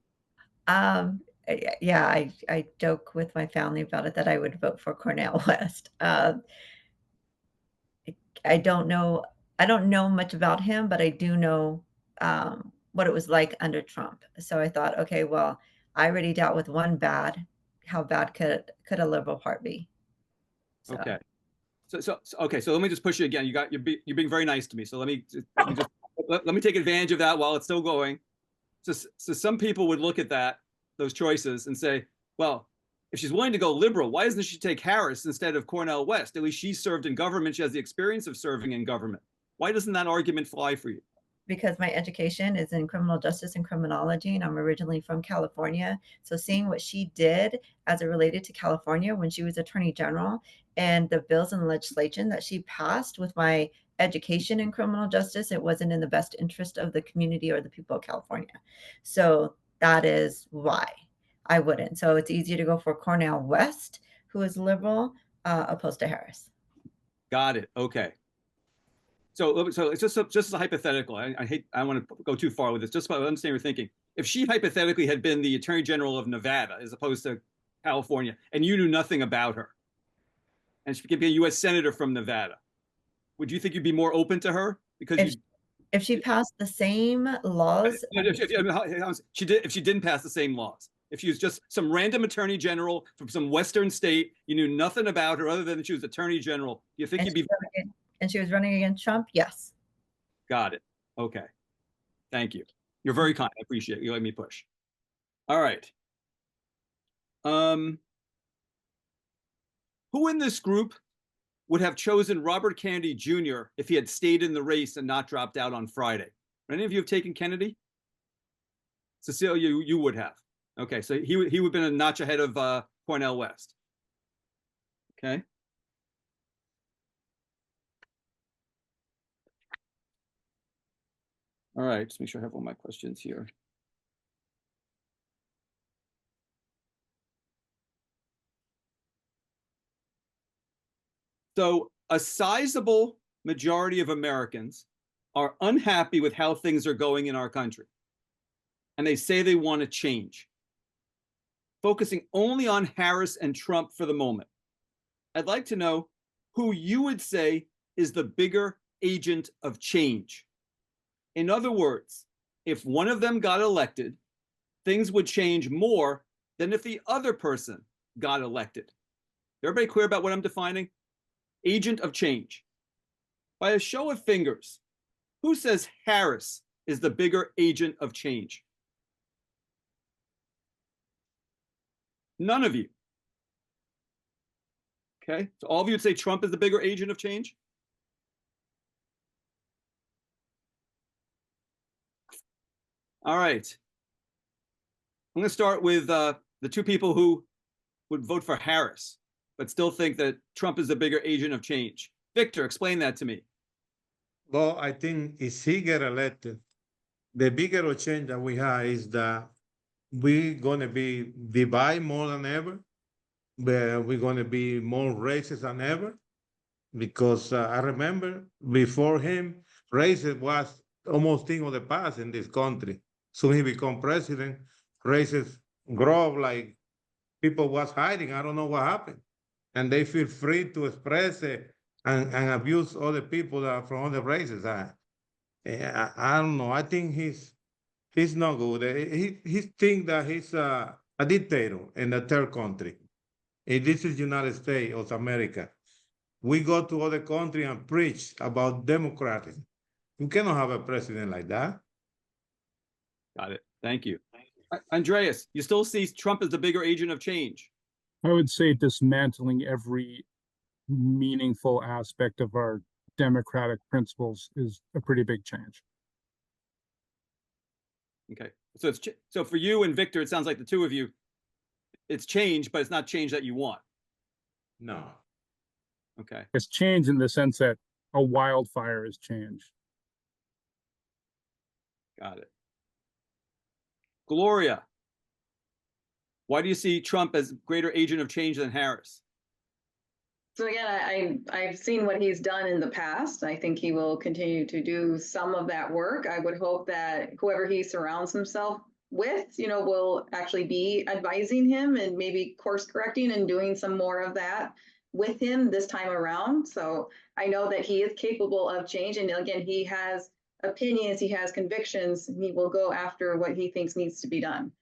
Yeah, I joke with my family about it that I would vote for Cornel West. I don't know much about him, but I do know what it was like under Trump. So I thought, okay, well, I already dealt with one bad. How bad could a liberal part be? So. Okay. So let me just push you again. You're being very nice to me. So let me take advantage of that while it's still going. So some people would look at those choices and say, well, if she's willing to go liberal, why doesn't she take Harris instead of Cornel West? At least she served in government. She has the experience of serving in government. Why doesn't that argument fly for you? Because my education is in criminal justice and criminology, and I'm originally from California. So seeing what she did as it related to California when she was Attorney General and the bills in the legislation that she passed with my education in criminal justice, it wasn't in the best interest of the community or the people of California. So that is why I wouldn't. So it's easier to go for Cornel West, who is liberal, opposed to Harris. Got it. Okay. So it's just a hypothetical. I want to go too far with this. Just so I understand your thinking. If she hypothetically had been the Attorney General of Nevada as opposed to California, and you knew nothing about her, and she could be a U.S. Senator from Nevada, would you think you'd be more open to her? Because if she passed the same laws, if she didn't pass the same laws, if she was just some random Attorney General from some Western state, you knew nothing about her other than she was Attorney General, do you think and you'd be? And she was running against Trump? Yes. Got it. Okay. Thank you. You're very kind. I appreciate you letting me push. All right. Who in this group would have chosen Robert Kennedy Jr. if he had stayed in the race and not dropped out on Friday? Would any of you have taken Kennedy? Cecilia, you would have. Okay, so he would have been a notch ahead of Cornel West. Okay. All right, just make sure I have all my questions here. So a sizable majority of Americans are unhappy with how things are going in our country. And they say they want to change. Focusing only on Harris and Trump for the moment, I'd like to know who you would say is the bigger agent of change. In other words, if one of them got elected, things would change more than if the other person got elected. Everybody clear about what I'm defining? Agent of change. By a show of fingers, who says Harris is the bigger agent of change? None of you. Okay, so all of you would say Trump is the bigger agent of change? All right. I'm going to start with the two people who would vote for Harris, but still think that Trump is the bigger agent of change. Victor, explain that to me. Well, I think if he get elected, the bigger change that we have is that we're going to be divided more than ever. We're going to be more racist than ever. Because I remember before him, racism was almost thing of the past in this country. So he become president, racism grow like people was hiding. I don't know what happened. And they feel free to express it and abuse other people that are from other races. I don't know. I think he's not good. He think that he's a dictator in the third country. And this is United States of America. We go to other countries and preach about democracy. You cannot have a president like that. Got it. Thank you. Andreas, you still see Trump as the bigger agent of change? I would say dismantling every meaningful aspect of our democratic principles is a pretty big change. Okay, so so for you and Victor, it sounds like the two of you, it's change, but it's not change that you want. No. Okay. It's change in the sense that a wildfire is change. Got it. Gloria, why do you see Trump as greater agent of change than Harris? So again, I've seen what he's done in the past. I think he will continue to do some of that work. I would hope that whoever he surrounds himself with, will actually be advising him and maybe course correcting and doing some more of that with him this time around. So I know that he is capable of change. And again, he has opinions, he has convictions, he will go after what he thinks needs to be done.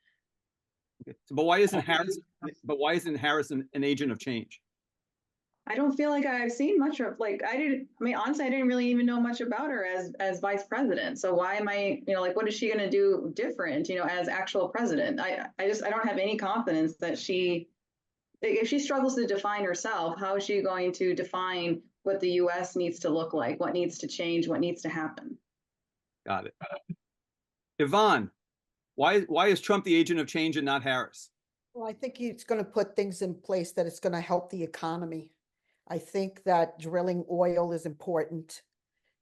Okay. So, but why isn't Harris an agent of change? I don't feel like I've seen much of, honestly, I didn't really even know much about her as vice president. So why am I, what is she going to do different, as actual president? I don't have any confidence that if she struggles to define herself, how is she going to define what the U.S. needs to look like, what needs to change, what needs to happen? Got it. Yvonne, why is Trump the agent of change and not Harris? Well, I think he's going to put things in place that it's going to help the economy. I think that drilling oil is important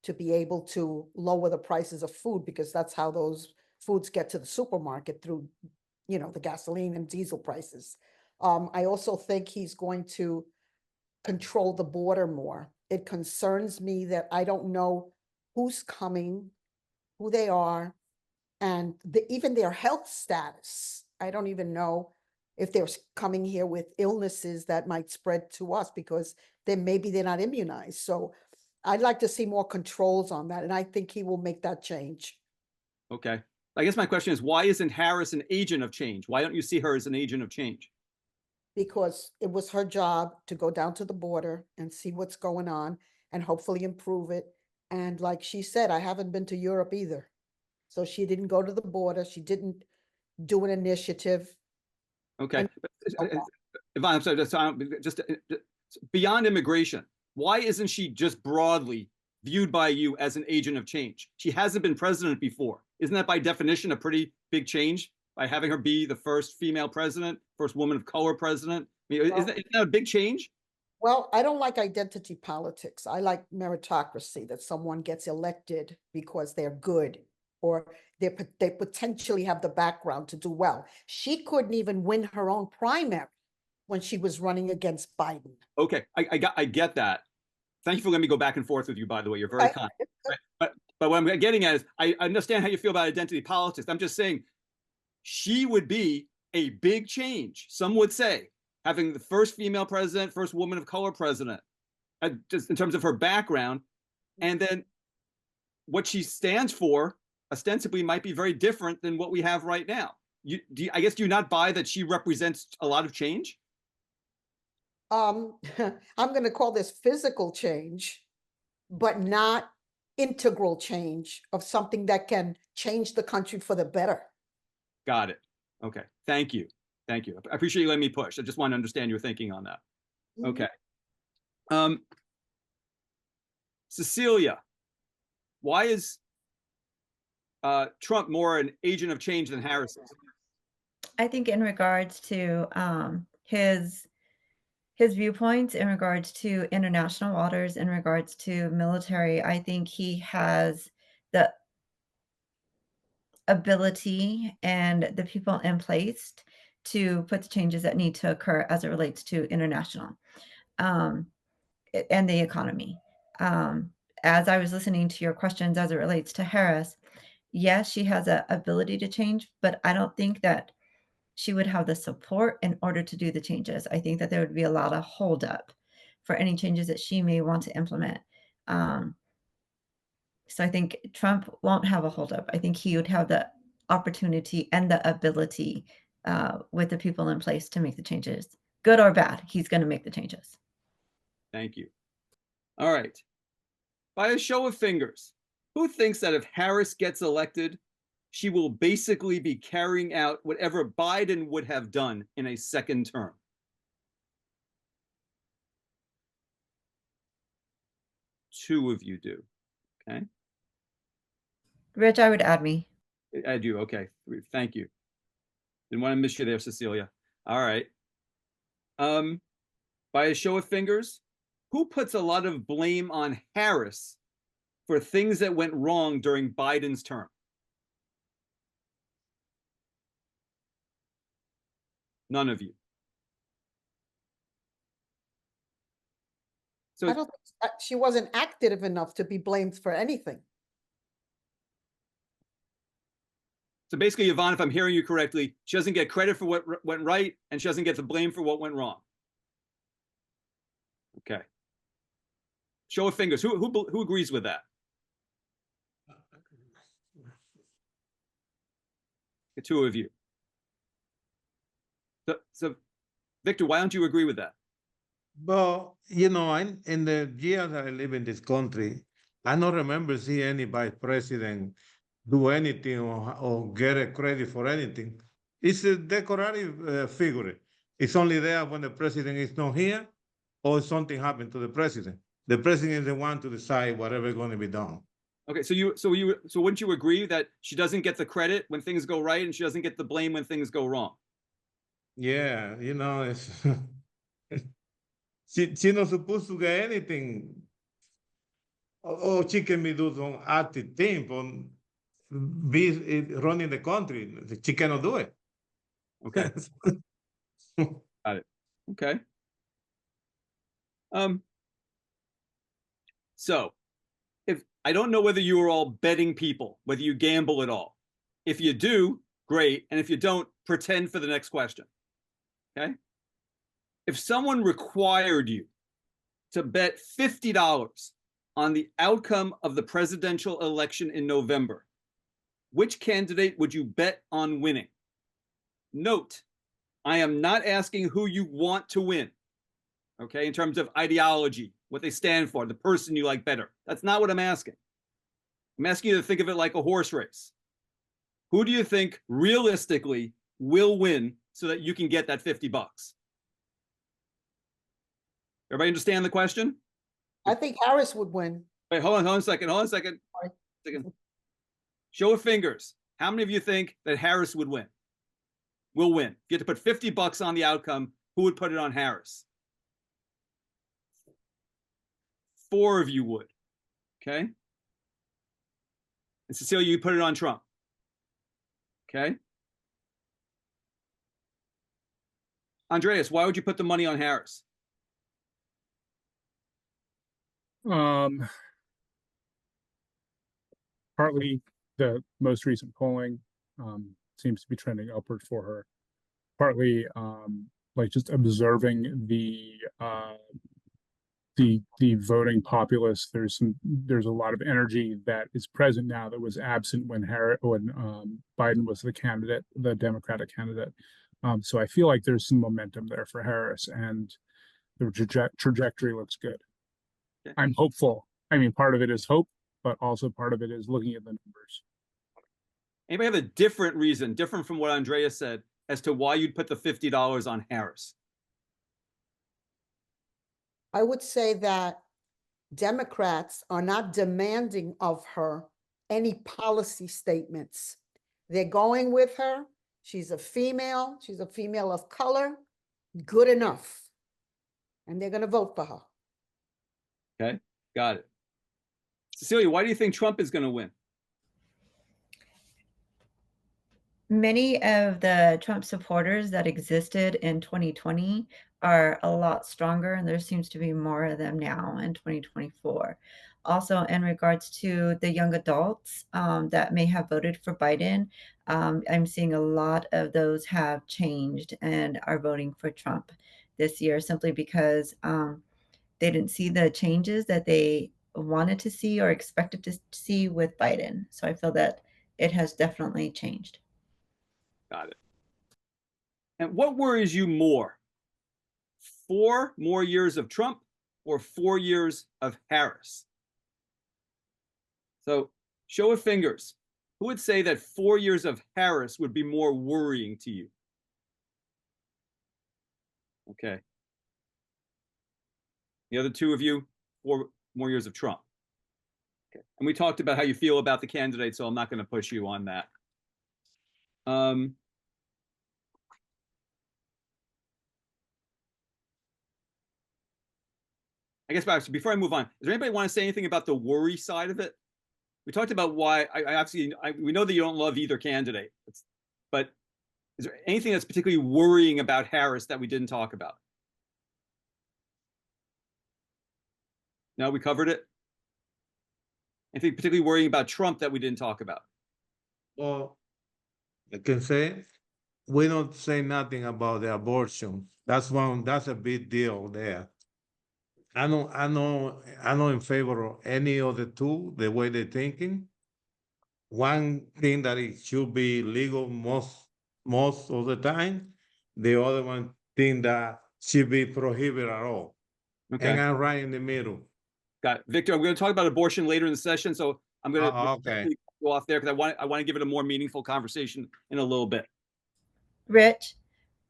to be able to lower the prices of food, because that's how those foods get to the supermarket, through, the gasoline and diesel prices. I also think he's going to control the border more. It concerns me that I don't know who's coming, who they are, and even their health status. I don't even know if they're coming here with illnesses that might spread to us, because then maybe they're not immunized. So I'd like to see more controls on that, and I think he will make that change. Okay. I guess my question is, why isn't Harris an agent of change? Why don't you see her as an agent of change? Because it was her job to go down to the border and see what's going on and hopefully improve it. And like she said, I haven't been to Europe either. So she didn't go to the border. She didn't do an initiative. Okay. And- Yvonne, I'm sorry, just beyond immigration, why isn't she just broadly viewed by you as an agent of change? She hasn't been president before. Isn't that by definition a pretty big change, by having her be the first female president, first woman of color president? I mean, isn't that a big change? Well, I don't like identity politics. I like meritocracy, that someone gets elected because they're good, or they potentially have the background to do well. She couldn't even win her own primary when she was running against Biden. Okay, I get that. Thank you for letting me go back and forth with you, by the way. You're very kind. But what I'm getting at is, I understand how you feel about identity politics. I'm just saying she would be a big change, some would say, having the first female president, first woman of color president, just in terms of her background. And then what she stands for ostensibly might be very different than what we have right now. I guess, do you not buy that she represents a lot of change? I'm going to call this physical change, but not integral change of something that can change the country for the better. Got it. Okay. Thank you. Thank you. I appreciate you letting me push. I just want to understand your thinking on that. Okay. Cecilia, why is Trump more an agent of change than Harris is? I think in regards to his viewpoints, in regards to international waters, in regards to military, I think he has the ability and the people in place to put the changes that need to occur as it relates to international and the economy. As I was listening to your questions as it relates to Harris, yes, she has an ability to change, but I don't think that she would have the support in order to do the changes. I think that there would be a lot of holdup for any changes that she may want to implement. So I think Trump won't have a holdup. I think he would have the opportunity and the ability with the people in place to make the changes. Good or bad, he's going to make the changes. Thank you. All right. By a show of fingers, who thinks that if Harris gets elected, she will basically be carrying out whatever Biden would have done in a second term? Two of you do. Okay. Rich, I would add me. I do. Okay. Thank you. Didn't want to miss you there, Cecilia. All right. By a show of fingers, who puts a lot of blame on Harris for things that went wrong during Biden's term? None of you. So I don't think she wasn't active enough to be blamed for anything. So basically, Yvonne, if I'm hearing you correctly, she doesn't get credit for what went right, and she doesn't get the blame for what went wrong. Okay. Show of fingers. Who agrees with that? The two of you. So Victor, why don't you agree with that? Well, in the years that I live in this country, I don't remember seeing any vice president do anything or get a credit for anything. It's a decorative figure. It's only there when the president is not here or something happened to the president. The president is the one to decide whatever is going to be done. Okay, so wouldn't you agree that she doesn't get the credit when things go right and she doesn't get the blame when things go wrong? Yeah, it's She not supposed to get anything. Oh, she can be do some active thing, but be running the country. She cannot do it. Okay. Got it. Okay. So if I don't know whether you are all betting people, whether you gamble at all. If you do, great. And if you don't, pretend for the next question. Okay. If someone required you to bet $50 on the outcome of the presidential election in November, which candidate would you bet on winning? Note, I am not asking who you want to win, okay, in terms of ideology, what they stand for, the person you like better. That's not what I'm asking. I'm asking you to think of it like a horse race. Who do you think realistically will win so that you can get that $50? Everybody understand the question? I think Harris would win. Wait, hold on a second. Show of fingers. How many of you think that Harris would win? Will win. If you had to put $50 on the outcome, who would put it on Harris? 4 of you would. Okay. And Cecilia, you put it on Trump. Okay. Andreas, why would you put the money on Harris? Partly the most recent polling seems to be trending upward for her. Partly like just observing the voting populace. There's a lot of energy that is present now that was absent when Biden was the candidate, the Democratic candidate. So I feel like there's some momentum there for Harris, and the trajectory looks good. Okay. I'm hopeful. I mean, part of it is hope, but also part of it is looking at the numbers. Anybody have a different reason, different from what Andrea said, as to why you'd put the $50 on Harris? I would say that Democrats are not demanding of her any policy statements. They're going with her. She's a female of color, good enough. And they're going to vote for her. Okay, got it. Cecilia, why do you think Trump is going to win? Many of the Trump supporters that existed in 2020 are a lot stronger, and there seems to be more of them now in 2024. Also, in regards to the young adults that may have voted for Biden, I'm seeing a lot of those have changed and are voting for Trump this year simply because they didn't see the changes that they wanted to see or expected to see with Biden. So I feel that it has definitely changed. Got it. And what worries you more? 4 more years of Trump or 4 years of Harris? So, show of fingers. Who would say that 4 years of Harris would be more worrying to you? Okay. The other 2 of you, 4 more years of Trump. Okay. And we talked about how you feel about the candidate, so I'm not going to push you on that. I guess perhaps before I move on, does there anybody want to say anything about the worry side of it? We talked about why we know that you don't love either candidate, but is there anything that's particularly worrying about Harris that we didn't talk about? No, we covered it. Anything particularly worrying about Trump that we didn't talk about? Well, I can say we don't say nothing about the abortion. That's a big deal there. I'm not in favor of any of the 2, the way they're thinking. One thing that it should be legal most of the time. The other one thing that should be prohibited at all. Okay. And I'm right in the middle. Got it. Victor, we're going to talk about abortion later in the session, so I'm going to okay. go off there because I want to give it a more meaningful conversation in a little bit. Rich,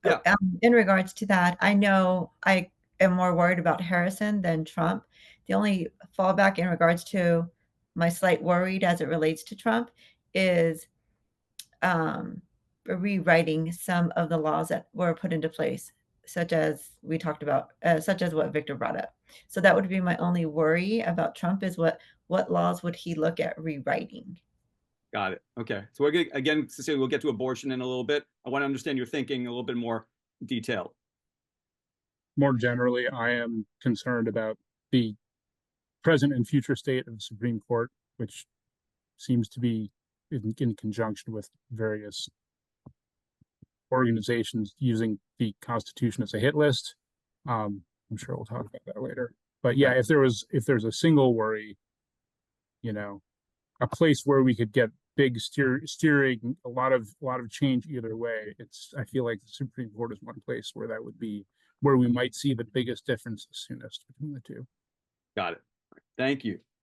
yeah. In regards to that, I know I am more worried about Harrison than Trump. The only fallback in regards to my slight worried as it relates to Trump is rewriting some of the laws that were put into place, such as we talked about, such as what Victor brought up. So that would be my only worry about Trump is what laws would he look at rewriting? Got it. Okay. So we're gonna, again, Cecilia, we'll get to abortion in a little bit. I want to understand your thinking a little bit more detailed. More generally, I am concerned about the present and future state of the Supreme Court, which seems to be in conjunction with various organizations using the Constitution as a hit list. I'm sure we'll talk about that later. But yeah, if there's a single worry, you know, a place where we could get big steering a lot of change either way, I feel like the Supreme Court is one place where that would be where we might see the biggest difference the soonest between the two. Got it. Thank you.